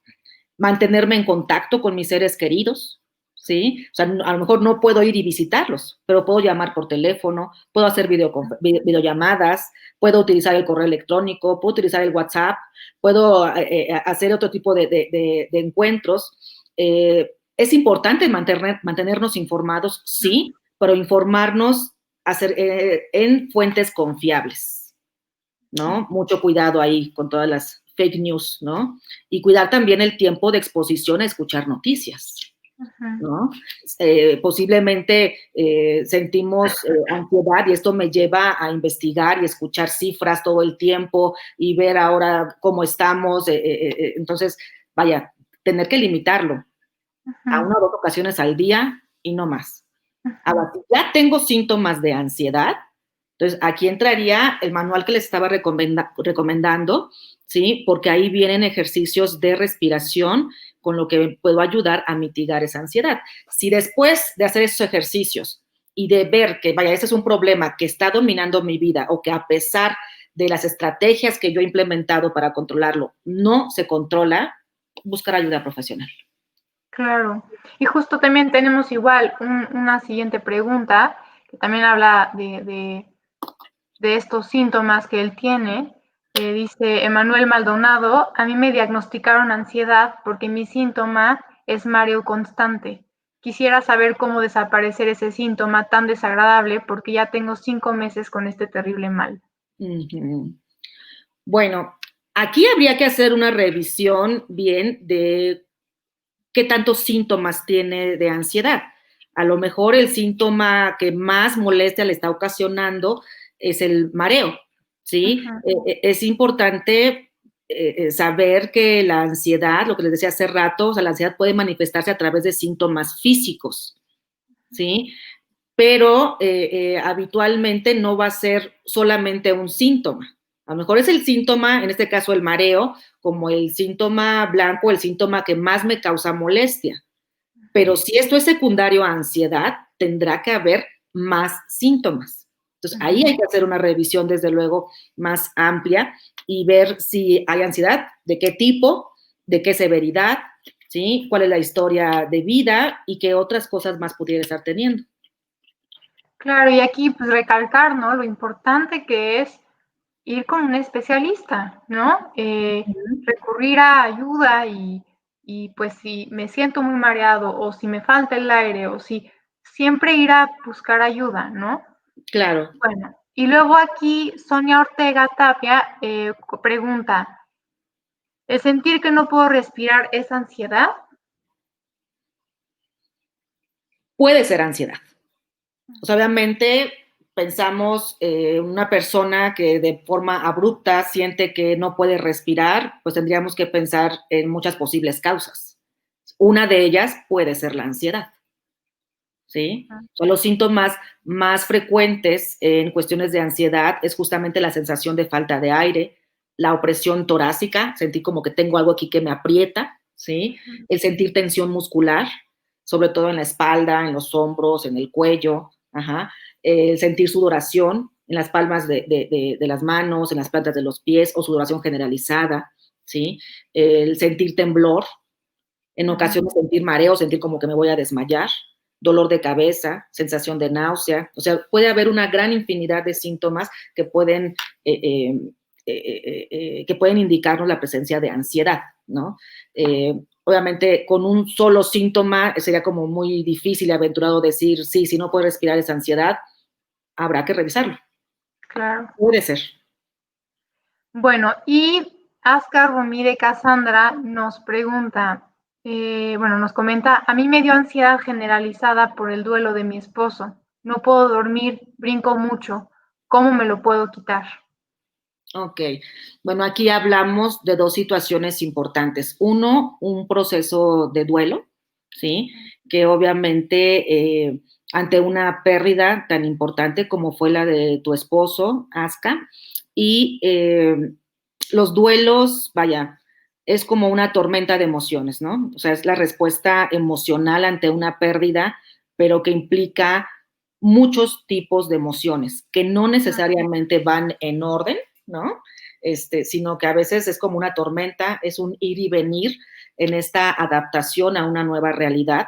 B: mantenerme en contacto con mis seres queridos, ¿sí? O sea, a lo mejor no puedo ir y visitarlos, pero puedo llamar por teléfono, puedo hacer videollamadas, puedo utilizar el correo electrónico, puedo utilizar el WhatsApp, puedo hacer otro tipo de encuentros. Es importante mantenernos informados, sí, pero informarnos en fuentes confiables, ¿no? Mucho cuidado ahí con todas las fake news, ¿no? Y cuidar también el tiempo de exposición a escuchar noticias,
A: Ujú,
B: ¿no? Posiblemente sentimos ansiedad y esto me lleva a investigar y escuchar cifras todo el tiempo y ver ahora cómo estamos. Entonces, vaya, tener que limitarlo
A: ujú,
B: a una o dos ocasiones al día y no más.
A: ujú.
B: Ahora, si ya tengo síntomas de ansiedad, entonces aquí entraría el manual que les estaba recomendando, ¿sí? Porque ahí vienen ejercicios de respiración con lo que puedo ayudar a mitigar esa ansiedad. Si después de hacer esos ejercicios y de ver que, vaya, ese es un problema que está dominando mi vida o que a pesar de las estrategias que yo he implementado para controlarlo, no se controla, buscar ayuda profesional.
A: Claro. Y justo también tenemos igual una siguiente pregunta que también habla de estos síntomas que él tiene. Dice Emanuel Maldonado, a mí me diagnosticaron ansiedad porque mi síntoma es mareo constante. Quisiera saber cómo desaparecer ese síntoma tan desagradable porque ya tengo 5 meses con este terrible mal.
B: Ujú. Bueno, aquí habría que hacer una revisión bien de qué tantos síntomas tiene de ansiedad. A lo mejor el síntoma que más molestia le está ocasionando es el mareo, ¿sí?
A: Ujú,
B: Es importante saber que la ansiedad, lo que les decía hace rato, o sea, la ansiedad puede manifestarse a través de síntomas físicos, ¿sí? Pero habitualmente no va a ser solamente un síntoma. A lo mejor es el síntoma, en este caso el mareo, como el síntoma blanco, el síntoma que más me causa molestia. Pero si esto es secundario a ansiedad, tendrá que haber más síntomas. Entonces, ahí
A: ujú.
B: hay que hacer una revisión, desde luego, más amplia y ver si hay ansiedad, de qué tipo, de qué severidad, ¿sí? Cuál es la historia de vida y qué otras cosas más pudiera estar teniendo.
A: Claro, y aquí pues recalcar, ¿no? Lo importante que es ir con un especialista, ¿no? Recurrir a ayuda y pues si me siento muy mareado o si me falta el aire o si siempre ir a buscar ayuda, ¿no?
B: Claro.
A: Bueno, y luego aquí Sonia Ortega Tapia pregunta, ¿el sentir que no puedo respirar es ansiedad?
B: Puede ser ansiedad. O sea, obviamente pensamos una persona que de forma abrupta siente que no puede respirar, pues tendríamos que pensar en muchas posibles causas. Una de ellas puede ser la ansiedad, ¿sí? Son los síntomas más frecuentes en cuestiones de ansiedad es justamente la sensación de falta de aire, la opresión torácica, sentir como que tengo algo aquí que me aprieta, ¿sí? El sentir tensión muscular, sobre todo en la espalda, en los hombros, en el cuello, ajá. El sentir sudoración en las palmas de las manos, en las plantas de los pies o sudoración generalizada, ¿sí? El sentir temblor, en ocasiones sentir mareo, sentir como que me voy a desmayar, dolor de cabeza, sensación de náusea. O sea, puede haber una gran infinidad de síntomas que pueden indicarnos la presencia de ansiedad, ¿no? Obviamente, con un solo síntoma sería como muy difícil y aventurado decir, sí, si no puedo respirar esa ansiedad, habrá que revisarlo.
A: Claro.
B: Puede ser.
A: Bueno, y Ascar Romide Cassandra nos pregunta, nos comenta, a mí me dio ansiedad generalizada por el duelo de mi esposo. No puedo dormir, brinco mucho. ¿Cómo me lo puedo quitar?
B: Ok, bueno, aquí hablamos de dos situaciones importantes. Uno, un proceso de duelo, ¿sí? Que obviamente ante una pérdida tan importante como fue la de tu esposo, Aska, y los duelos, vaya, es como una tormenta de emociones, ¿no? O sea, es la respuesta emocional ante una pérdida, pero que implica muchos tipos de emociones que no necesariamente van en orden, ¿no? Sino que a veces es como una tormenta, es un ir y venir en esta adaptación a una nueva realidad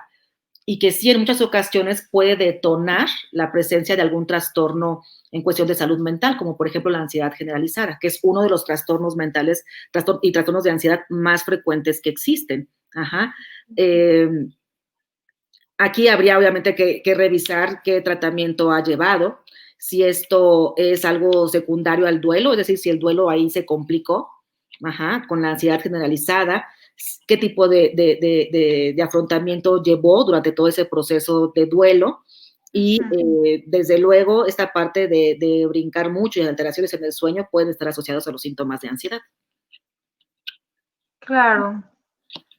B: y que sí en muchas ocasiones puede detonar la presencia de algún trastorno en cuestión de salud mental, como por ejemplo la ansiedad generalizada, que es uno de los trastornos mentales y trastornos de ansiedad más frecuentes que existen. Ajá. Aquí habría obviamente que revisar qué tratamiento ha llevado, si esto es algo secundario al duelo, es decir, si el duelo ahí se complicó, ajá, con la ansiedad generalizada, qué tipo de afrontamiento llevó durante todo ese proceso de duelo y desde luego esta parte de brincar mucho y alteraciones en el sueño pueden estar asociados a los síntomas de ansiedad.
A: Claro.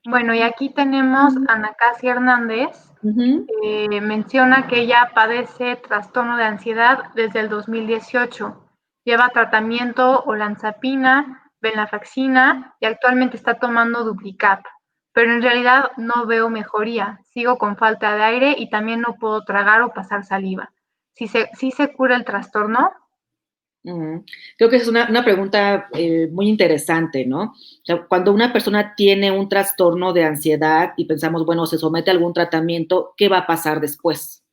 A: Bueno, y aquí tenemos a Ana Casia Hernández. Menciona que ella padece trastorno de ansiedad desde el 2018. Lleva tratamiento olanzapina, venlafaxina y actualmente está tomando Duplicat. Pero en realidad no veo mejoría. Sigo con falta de aire y también no puedo tragar o pasar saliva. ¿Sí se cura el trastorno?
B: Creo que es una pregunta muy interesante, ¿no? O sea, cuando una persona tiene un trastorno de ansiedad y pensamos, bueno, se somete a algún tratamiento, ¿qué va a pasar después?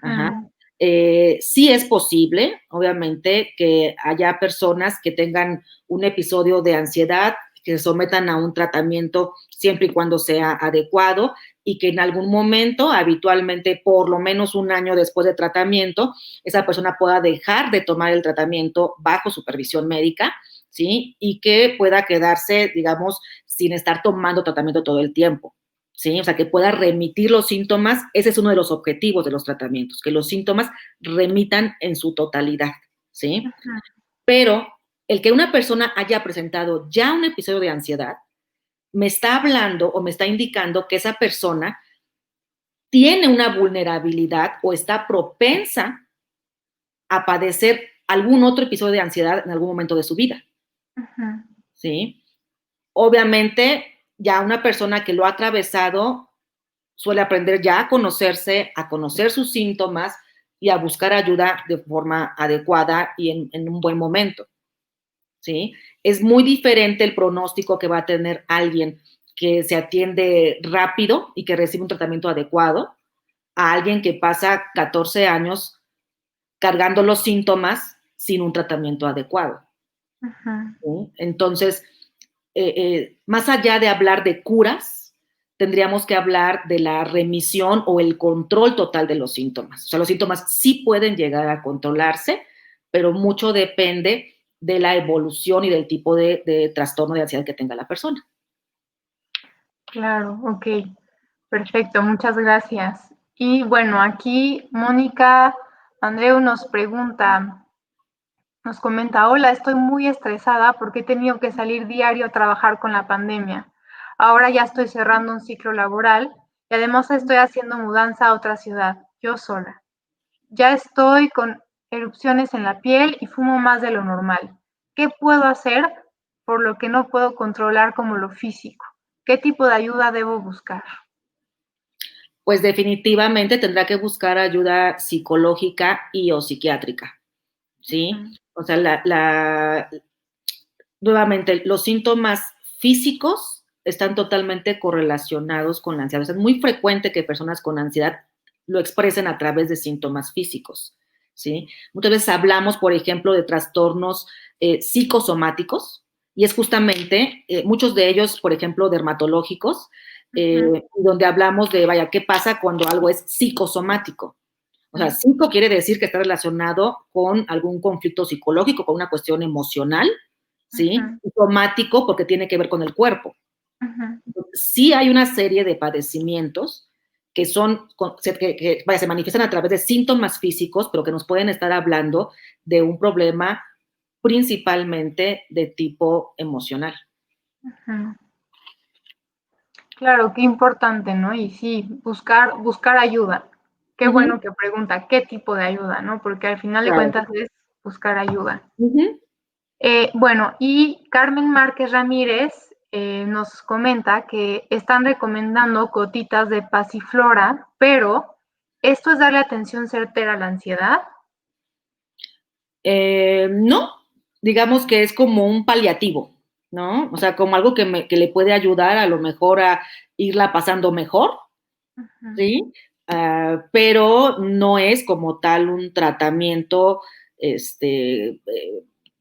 B: Ajá. Sí es posible, obviamente, que haya personas que tengan un episodio de ansiedad, que se sometan a un tratamiento siempre y cuando sea adecuado y que en algún momento, habitualmente por lo menos un año después de tratamiento, esa persona pueda dejar de tomar el tratamiento bajo supervisión médica, ¿sí? Y que pueda quedarse, digamos, sin estar tomando tratamiento todo el tiempo. ¿Sí? O sea, que pueda remitir los síntomas, ese es uno de los objetivos de los tratamientos, que los síntomas remitan en su totalidad, ¿sí? Pero el que una persona haya presentado ya un episodio de ansiedad, me está hablando o me está indicando que esa persona tiene una vulnerabilidad o está propensa a padecer algún otro episodio de ansiedad en algún momento de su vida, ¿sí? Obviamente, ya una persona que lo ha atravesado suele aprender ya a conocerse, a conocer sus síntomas y a buscar ayuda de forma adecuada y en un buen momento, ¿sí? Es muy diferente el pronóstico que va a tener alguien que se atiende rápido y que recibe un tratamiento adecuado a alguien que pasa 14 años cargando los síntomas sin un tratamiento adecuado. ¿Sí? Entonces, más allá de hablar de curas, tendríamos que hablar de la remisión o el control total de los síntomas. O sea, los síntomas sí pueden llegar a controlarse, pero mucho depende de la evolución y del tipo de trastorno de ansiedad que tenga la persona.
A: Claro, ok. Perfecto, muchas gracias. Y bueno, aquí Mónica Andreu nos pregunta, nos comenta, hola, estoy muy estresada porque he tenido que salir diario a trabajar con la pandemia. Ahora ya estoy cerrando un ciclo laboral y además estoy haciendo mudanza a otra ciudad, yo sola. Ya estoy con erupciones en la piel y fumo más de lo normal. ¿Qué puedo hacer por lo que no puedo controlar como lo físico? ¿Qué tipo de ayuda debo buscar?
B: Pues definitivamente tendrá que buscar ayuda psicológica y o psiquiátrica, ¿sí?
A: Ujú,
B: O sea, nuevamente, los síntomas físicos están totalmente correlacionados con la ansiedad. O sea, es muy frecuente que personas con ansiedad lo expresen a través de síntomas físicos, ¿sí? Muchas veces hablamos, por ejemplo, de trastornos psicosomáticos, y es justamente, muchos de ellos, por ejemplo, dermatológicos,
A: ujú,
B: donde hablamos de, vaya, ¿qué pasa cuando algo es psicosomático? O sea,
A: ujú,
B: psico quiere decir que está relacionado con algún conflicto psicológico, con una cuestión emocional, ¿sí?
A: ujú,
B: Y somático porque tiene que ver con el cuerpo.
A: ujú.
B: Sí hay una serie de padecimientos que vaya, se manifiestan a través de síntomas físicos, pero que nos pueden estar hablando de un problema principalmente de tipo emocional.
A: Ujú. Claro, qué importante, ¿no? Y sí, buscar ayuda. Qué
B: Uh -huh,
A: bueno que pregunta qué tipo de ayuda, ¿no? Porque al final de
B: claro.
A: cuentas es buscar ayuda.
B: Uh -huh.
A: Bueno, y Carmen Márquez Ramírez nos comenta que están recomendando gotitas de pasiflora, pero ¿esto es darle atención certera a la ansiedad?
B: No, digamos que es como un paliativo, ¿no? O sea, como algo que le puede ayudar a lo mejor a irla pasando mejor,
A: Ujú,
B: ¿sí? Pero no es como tal un tratamiento,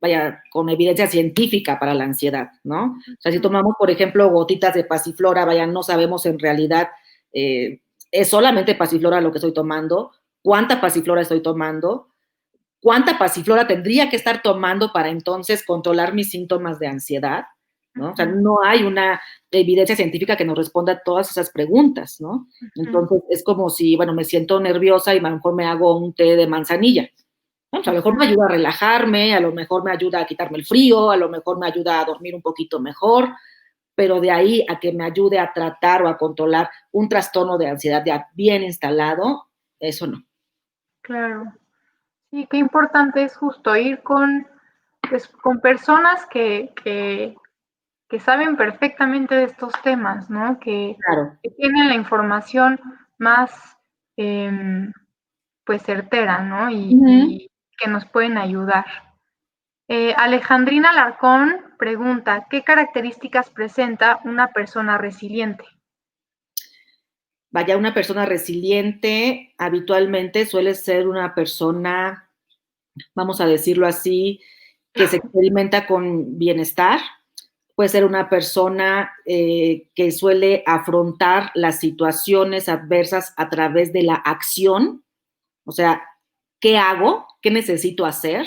B: vaya, con evidencia científica para la ansiedad, ¿no? O sea, si
A: ujú,
B: tomamos, por ejemplo, gotitas de pasiflora, vaya, no sabemos en realidad, es solamente pasiflora lo que estoy tomando, cuánta pasiflora estoy tomando, cuánta pasiflora tendría que estar tomando para entonces controlar mis síntomas de ansiedad, ¿no? O sea,
A: ujú,
B: no hay una evidencia científica que nos responda a todas esas preguntas, ¿no?
A: ujú,
B: Entonces, es como si, bueno, me siento nerviosa y a lo mejor me hago un té de manzanilla, ¿no? O sea, a lo mejor
A: ujú.
B: me ayuda a relajarme, a lo mejor me ayuda a quitarme el frío, a lo mejor me ayuda a dormir un poquito mejor, pero de ahí a que me ayude a tratar o a controlar un trastorno de ansiedad ya bien instalado, eso no.
A: Claro. Sí, qué importante es justo ir pues, con personas que saben perfectamente de estos temas, ¿no?
B: Claro.
A: Que tienen la información más pues certera, ¿no?
B: Uh -huh.
A: Y que nos pueden ayudar. Alejandrina Alarcón pregunta, ¿qué características presenta una persona resiliente?
B: Vaya, una persona resiliente habitualmente suele ser una persona, vamos a decirlo así, que se experimenta con bienestar, puede ser una persona que suele afrontar las situaciones adversas a través de la acción, o sea, ¿qué hago? ¿Qué necesito hacer?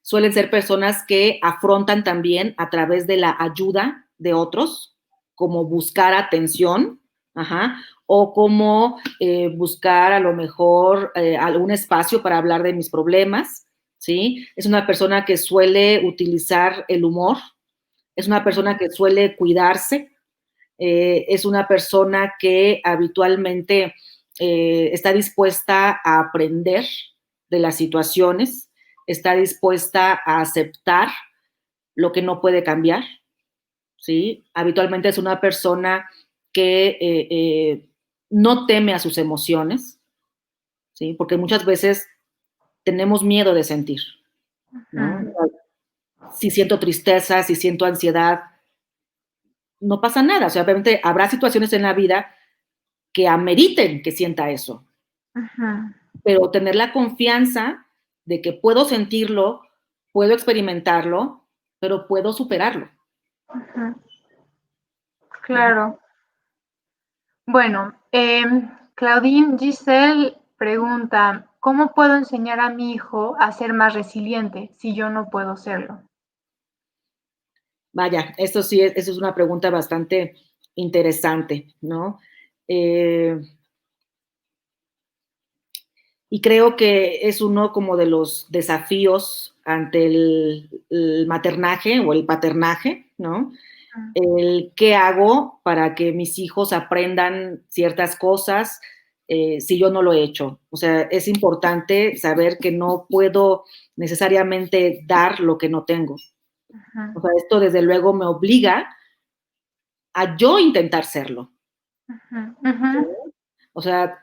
B: Suelen ser personas que afrontan también a través de la ayuda de otros, como buscar atención, ajá, o como buscar a lo mejor algún espacio para hablar de mis problemas, ¿sí? Es una persona que suele utilizar el humor, es una persona que suele cuidarse, es una persona que habitualmente está dispuesta a aprender de las situaciones, está dispuesta a aceptar lo que no puede cambiar, ¿sí? Habitualmente es una persona que no teme a sus emociones, ¿sí? Porque muchas veces tenemos miedo de sentir, ¿no?
A: Ujú,
B: Si siento tristeza, si siento ansiedad, no pasa nada. O sea, obviamente habrá situaciones en la vida que ameriten que sienta eso,
A: ujú,
B: pero tener la confianza de que puedo sentirlo, puedo experimentarlo, pero puedo superarlo.
A: ujú.
B: Ujú.
A: Claro. Bueno, Claudine Giselle pregunta, ¿cómo puedo enseñar a mi hijo a ser más resiliente si yo no puedo serlo?
B: Vaya, esto sí, eso es una pregunta bastante interesante, ¿no? Eh, y creo que es uno como de los desafíos ante el maternaje o el paternaje, ¿no? El qué hago para que mis hijos aprendan ciertas cosas si yo no lo he hecho. O sea, es importante saber que no puedo necesariamente dar lo que no tengo. O sea, esto desde luego me obliga a yo intentar serlo. O sea,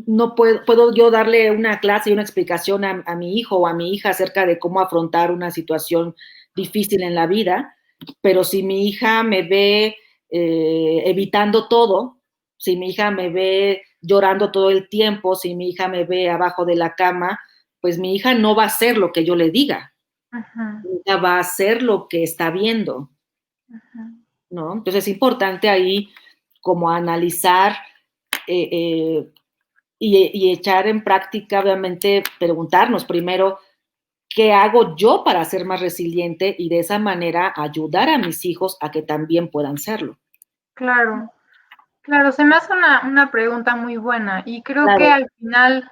B: no puedo yo darle una clase y una explicación a mi hijo o a mi hija acerca de cómo afrontar una situación difícil en la vida, pero si mi hija me ve evitando todo, si mi hija me ve llorando todo el tiempo, si mi hija me ve abajo de la cama, pues mi hija no va a hacer lo que yo le diga. Mi hija va a hacer lo que está viendo, ¿no? Entonces es importante ahí como analizar y echar en práctica, obviamente, preguntarnos primero, ¿qué hago yo para ser más resiliente? Y de esa manera ayudar a mis hijos a que también puedan serlo.
A: Claro, claro, se me hace una pregunta muy buena y creo que
B: Claro,
A: al final,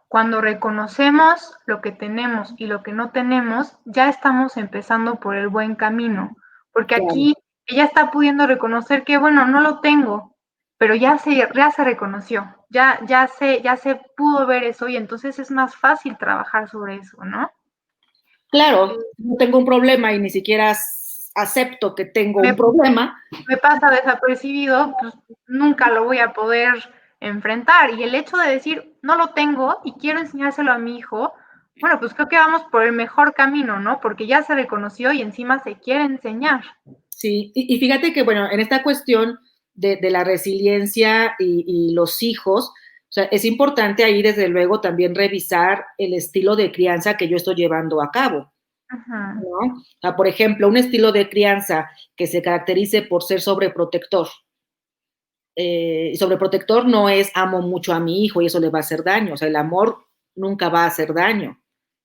A: cuando reconocemos lo que tenemos y lo que no tenemos, ya estamos empezando por el buen camino, porque
B: claro.
A: aquí ella está pudiendo reconocer que, bueno, no lo tengo, pero ya se reconoció, ya se pudo ver eso y entonces es más fácil trabajar sobre eso, ¿no?
B: Claro, no tengo un problema y ni siquiera acepto que tengo un
A: Me
B: problema.
A: me pasa desapercibido, pues nunca lo voy a poder enfrentar. Y el hecho de decir, no lo tengo y quiero enseñárselo a mi hijo, bueno, pues creo que vamos por el mejor camino, ¿no? Porque ya se reconoció y encima se quiere enseñar.
B: Sí, y fíjate que, bueno, en esta cuestión de la resiliencia y los hijos, o sea, es importante ahí, desde luego, también revisar el estilo de crianza que yo estoy llevando a cabo,
A: Ajá,
B: ¿no? O sea, por ejemplo, un estilo de crianza que se caracterice por ser sobreprotector. Sobreprotector no es amo mucho a mi hijo y eso le va a hacer daño, o sea, el amor nunca va a hacer daño,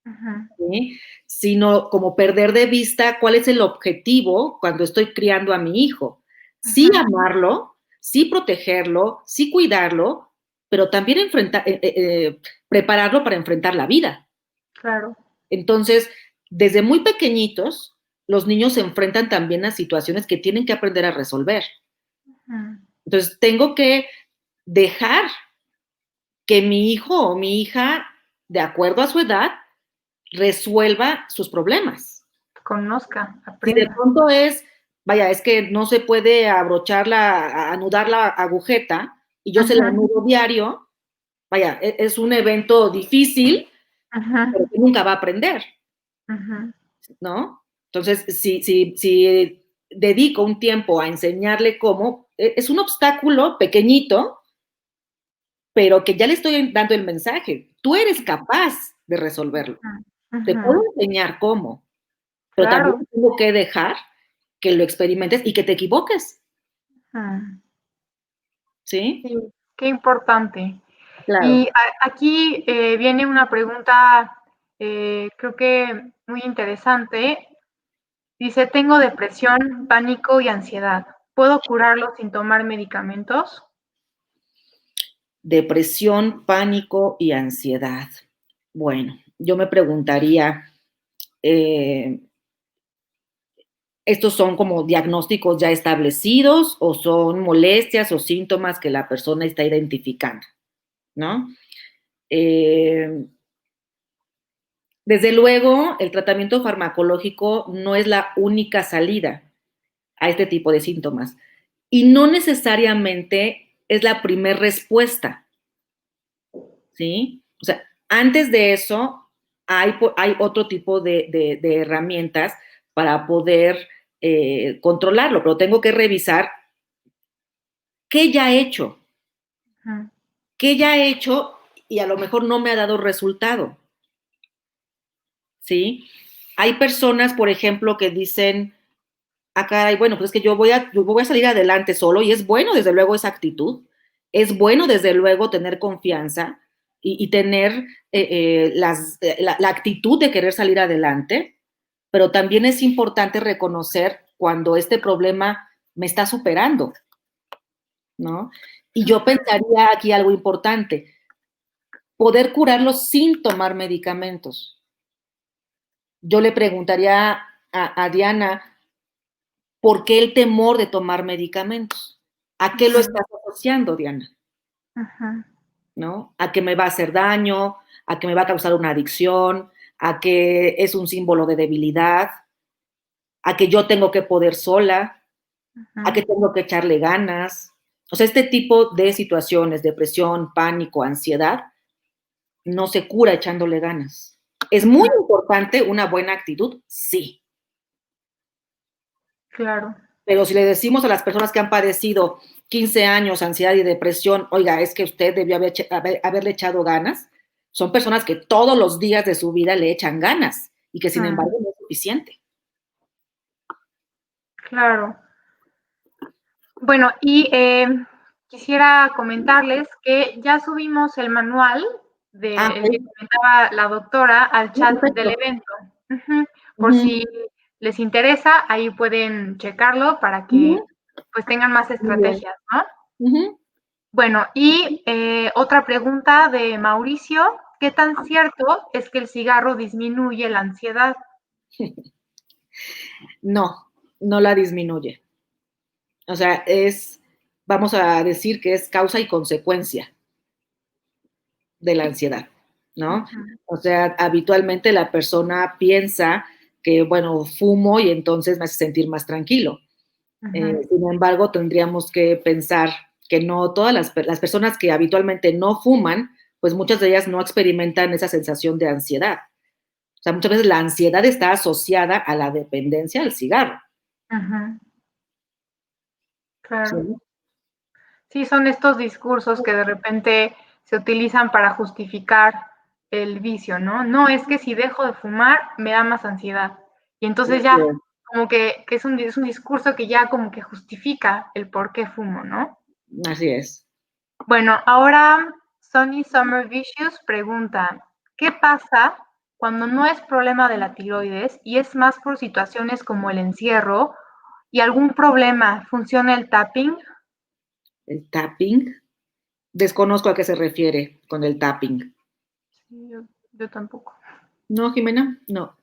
A: ajá,
B: ¿sí? Sino como perder de vista cuál es el objetivo cuando estoy criando a mi hijo. Sí
A: ajá,
B: amarlo, sí protegerlo, sí cuidarlo, pero también prepararlo para enfrentar la vida.
A: claro.
B: Entonces, desde muy pequeñitos, los niños se enfrentan también a situaciones que tienen que aprender a resolver.
A: Ajá,
B: Entonces, tengo que dejar que mi hijo o mi hija, de acuerdo a su edad, resuelva sus problemas.
A: conozca,
B: Si de
A: aprenda.
B: pronto vaya, es que no se puede anudar la agujeta y yo se la
A: Ajá,
B: anudo diario, vaya, es un evento difícil,
A: ajá,
B: pero que nunca va a aprender,
A: ajá,
B: ¿no? Entonces, si dedico un tiempo a enseñarle cómo, es un obstáculo pequeñito, pero que ya le estoy dando el mensaje. Tú eres capaz de resolverlo. Te puedo
A: ajá,
B: enseñar cómo, pero también
A: claro.
B: tengo que dejar que lo experimentes y que te equivoques,
A: Ajá.
B: ¿sí?
A: Sí, qué importante.
B: Claro.
A: Y aquí viene una pregunta, creo que muy interesante. Dice, tengo depresión, pánico y ansiedad. ¿Puedo curarlo sin tomar medicamentos?
B: Depresión, pánico y ansiedad. Bueno, yo me preguntaría, eh, ¿estos son como diagnósticos ya establecidos o son molestias o síntomas que la persona está identificando? ¿No? Eh, Desde luego, el tratamiento farmacológico no es la única salida a este tipo de síntomas y no necesariamente es la primer respuesta, ¿sí? O sea, antes de eso hay otro tipo de herramientas para poder controlarlo, pero tengo que revisar qué ya he hecho,
A: Ujú,
B: qué ya he hecho y a lo mejor no me ha dado resultado, ¿sí? Hay personas, por ejemplo, que dicen, ah, caray, bueno, pues es que yo voy a salir adelante solo y es bueno, desde luego, esa actitud. Es bueno, desde luego, tener confianza y tener la actitud de querer salir adelante, pero también es importante reconocer cuando este problema me está superando, ¿no? Y yo pensaría aquí algo importante, poder curarlo sin tomar medicamentos. Yo le preguntaría a Diana, ¿por qué el temor de tomar medicamentos? ¿A qué lo estás asociando, Diana? ¿No? ¿A que me va a hacer daño? ¿A que me va a causar una adicción? ¿A que es un símbolo de debilidad? ¿A que yo tengo que poder sola? ¿A que tengo que echarle ganas? O sea, este tipo de situaciones, depresión, pánico, ansiedad, no se cura echándole ganas. ¿Es muy importante una buena actitud? Sí.
A: Claro.
B: Pero si le decimos a las personas que han padecido 15 años ansiedad y depresión, oiga, es que usted debió haberle echado ganas, son personas que todos los días de su vida le echan ganas y que sin embargo no es suficiente.
A: Claro. Bueno, y quisiera comentarles que ya subimos el manual del que comentaba la doctora al chat del evento. Por si les interesa, ahí pueden checarlo para que pues tengan más estrategias, ¿no? Bueno, y otra pregunta de Mauricio, ¿qué tan cierto es que el cigarro disminuye la ansiedad?
B: No, no la disminuye. O sea, vamos a decir que es causa y consecuencia de la ansiedad, ¿no? O sea, habitualmente la persona piensa que, bueno, fumo y entonces me hace sentir más tranquilo. Sin embargo, tendríamos que pensar que no todas las personas que habitualmente no fuman, pues muchas de ellas no experimentan esa sensación de ansiedad. O sea, muchas veces la ansiedad está asociada a la dependencia del cigarro.
A: Claro. ¿Sí? Sí, son estos discursos que de repente se utilizan para justificar el vicio, ¿no? No, es que si dejo de fumar me da más ansiedad. Y entonces ya, como que es un discurso que ya como que justifica el por qué fumo, ¿no?
B: Así es.
A: Bueno, ahora Sonny Summer Vicious pregunta, ¿qué pasa cuando no es problema de la tiroides y es más por situaciones como el encierro y algún problema? ¿Funciona el tapping?
B: ¿El tapping? Desconozco a qué se refiere con el tapping.
A: Sí, yo tampoco.
B: No, Jimena, no.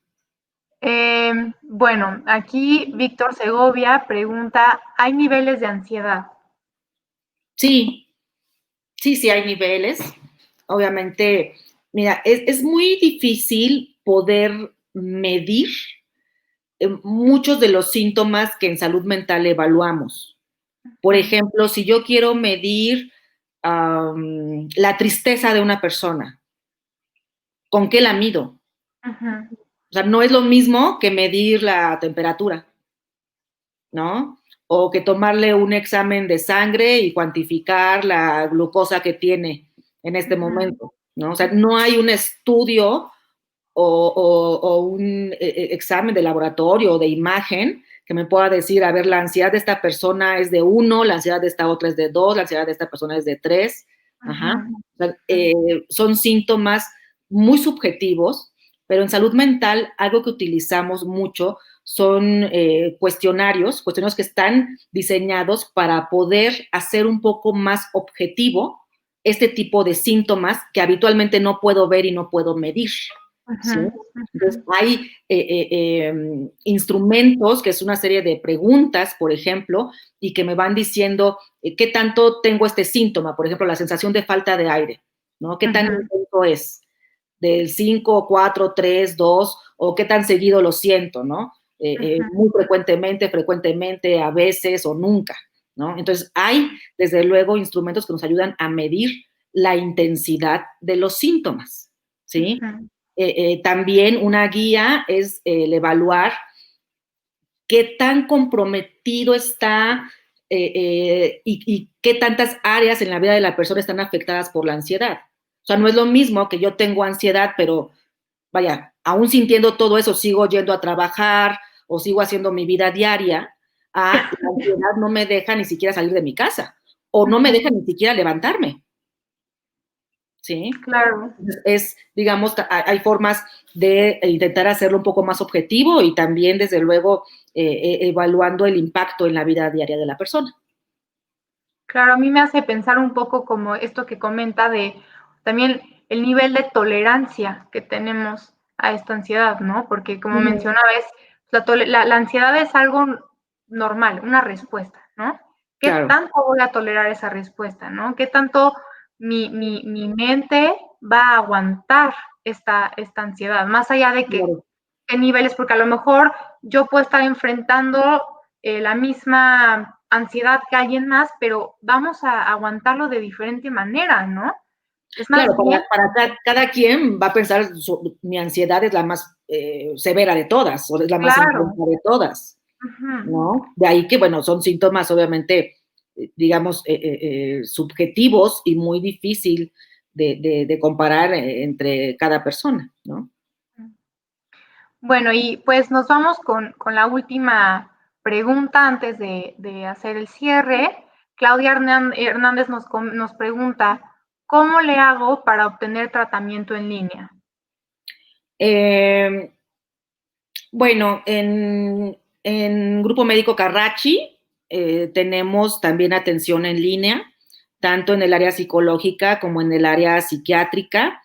A: Bueno, aquí Víctor Segovia pregunta, ¿hay niveles de ansiedad?
B: Sí, sí hay niveles. Obviamente, mira, es muy difícil poder medir muchos de los síntomas que en salud mental evaluamos. Por ejemplo, si yo quiero medir la tristeza de una persona, ¿con qué la mido? O sea, no es lo mismo que medir la temperatura, ¿no? O que tomarle un examen de sangre y cuantificar la glucosa que tiene en este momento, ¿no? O sea, no hay un estudio o un examen de laboratorio o de imagen que me pueda decir, a ver, la ansiedad de esta persona es de 1, la ansiedad de esta otra es de 2, la ansiedad de esta persona es de 3. Ajá. O sea, son síntomas muy subjetivos, pero en salud mental algo que utilizamos mucho son cuestionarios que están diseñados para poder hacer un poco más objetivo este tipo de síntomas que habitualmente no puedo ver y no puedo medir. ¿Sí? Entonces, hay instrumentos, que es una serie de preguntas, por ejemplo, y que me van diciendo qué tanto tengo este síntoma, por ejemplo, la sensación de falta de aire, ¿no? ¿Qué tan intenso es? Del 5, 4, 3, 2, o qué tan seguido lo siento, ¿no? Muy frecuentemente, a veces o nunca, ¿no? Entonces, hay, desde luego, instrumentos que nos ayudan a medir la intensidad de los síntomas, ¿sí? También una guía es el evaluar qué tan comprometido está y qué tantas áreas en la vida de la persona están afectadas por la ansiedad. O sea, no es lo mismo que yo tengo ansiedad, pero vaya, aún sintiendo todo eso, sigo yendo a trabajar o sigo haciendo mi vida diaria, la ansiedad no me deja ni siquiera salir de mi casa o no me deja ni siquiera levantarme. ¿Sí?
A: Claro.
B: Es, digamos, hay formas de intentar hacerlo un poco más objetivo y también, desde luego, evaluando el impacto en la vida diaria de la persona.
A: Claro, a mí me hace pensar un poco como esto que comenta de también el nivel de tolerancia que tenemos a esta ansiedad, ¿no? Porque como
B: Ujú.
A: mencionaba, la ansiedad es algo normal, una respuesta, ¿no? ¿Qué
B: Claro,
A: tanto voy a tolerar esa respuesta, ¿no? ¿Qué tanto mi mente va a aguantar esta ansiedad? Más allá de que
B: claro.
A: qué niveles, porque a lo mejor yo puedo estar enfrentando la misma ansiedad que alguien más, pero vamos a aguantarlo de diferente manera, ¿no? Es
B: Claro,
A: más bien,
B: cada quien va a pensar, mi ansiedad es la más severa de todas, o es la más
A: claro,
B: intensa de todas,
A: ujú,
B: ¿no? De ahí que, bueno, son síntomas obviamente, digamos, subjetivos y muy difícil de comparar entre cada persona, ¿no?
A: bueno, y pues nos vamos con la última pregunta antes de hacer el cierre. Claudia Hernández nos pregunta, ¿cómo le hago para obtener tratamiento en línea?
B: Eh, bueno, en Grupo Médico Carracci tenemos también atención en línea, tanto en el área psicológica como en el área psiquiátrica.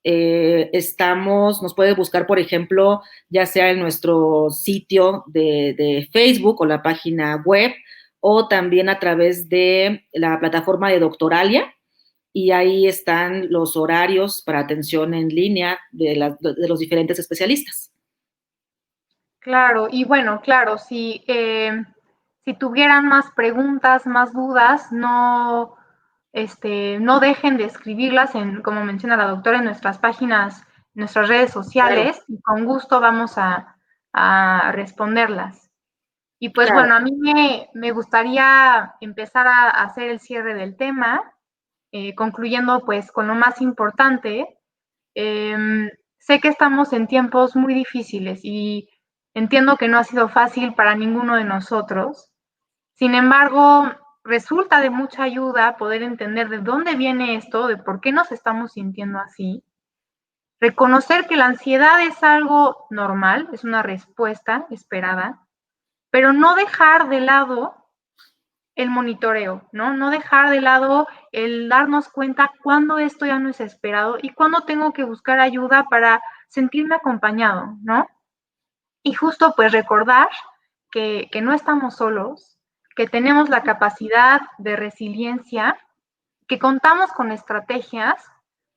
B: Nos puede buscar, por ejemplo, ya sea en nuestro sitio de Facebook o la página web, o también a través de la plataforma de Doctoralia, y ahí están los horarios para atención en línea de los diferentes especialistas.
A: Claro, y bueno, claro, si tuvieran más preguntas, más dudas, no dejen de escribirlas como menciona la doctora, en nuestras páginas, en nuestras redes
B: Claro,
A: sociales, y con gusto vamos a responderlas. Y pues
B: claro.
A: bueno, a mí me gustaría empezar a hacer el cierre del tema, concluyendo pues con lo más importante. Sé que estamos en tiempos muy difíciles y entiendo que no ha sido fácil para ninguno de nosotros. Sin embargo, resulta de mucha ayuda poder entender de dónde viene esto, de por qué nos estamos sintiendo así. Reconocer que la ansiedad es algo normal, es una respuesta esperada, pero no dejar de lado el monitoreo, ¿no? No dejar de lado el darnos cuenta cuándo esto ya no es esperado y cuándo tengo que buscar ayuda para sentirme acompañado, ¿no? Y justo pues recordar que no estamos solos, que tenemos la capacidad de resiliencia, que contamos con estrategias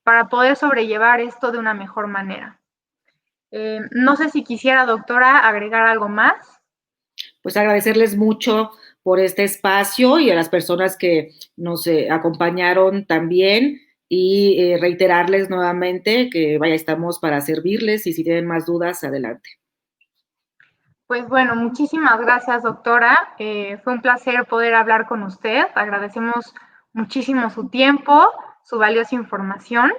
A: para poder sobrellevar esto de una mejor manera. No sé si quisiera, doctora, agregar algo más.
B: Pues agradecerles mucho por este espacio y a las personas que nos acompañaron también, y reiterarles nuevamente que vaya, estamos para servirles, y si tienen más dudas, adelante.
A: Pues bueno, muchísimas gracias, doctora. Fue un placer poder hablar con usted. Agradecemos muchísimo su tiempo, su valiosa información,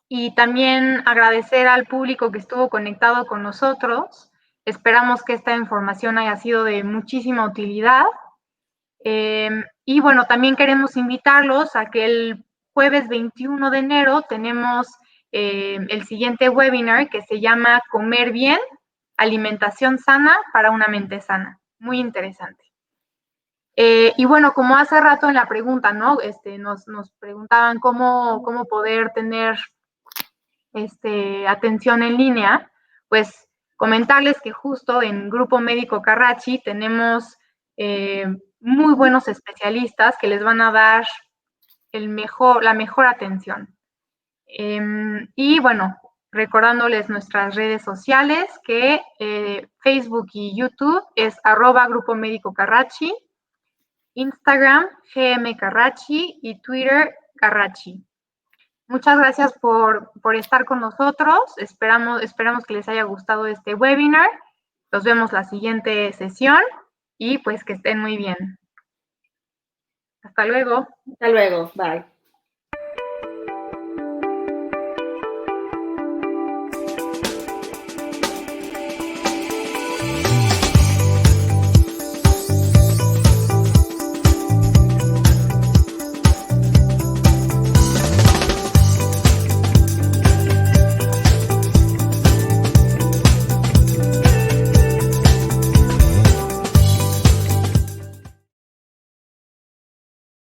A: y también agradecer al público que estuvo conectado con nosotros. Esperamos que esta información haya sido de muchísima utilidad. Y bueno, también queremos invitarlos a que el jueves 21 de enero tenemos el siguiente webinar que se llama Comer bien, alimentación sana para una mente sana. Muy interesante. Y bueno, como hace rato en la pregunta, ¿no? Nos preguntaban cómo poder tener atención en línea, pues comentarles que justo en Grupo Médico Carracci tenemos muy buenos especialistas que les van a dar la mejor atención. Y bueno, recordándoles nuestras redes sociales, que Facebook y YouTube es @Grupo Médico Carracci, Instagram GM Carracci y Twitter Carracci. Muchas gracias por estar con nosotros. Esperamos que les haya gustado este webinar. Nos vemos la siguiente sesión y pues que estén muy bien. Hasta luego.
B: Hasta luego, bye.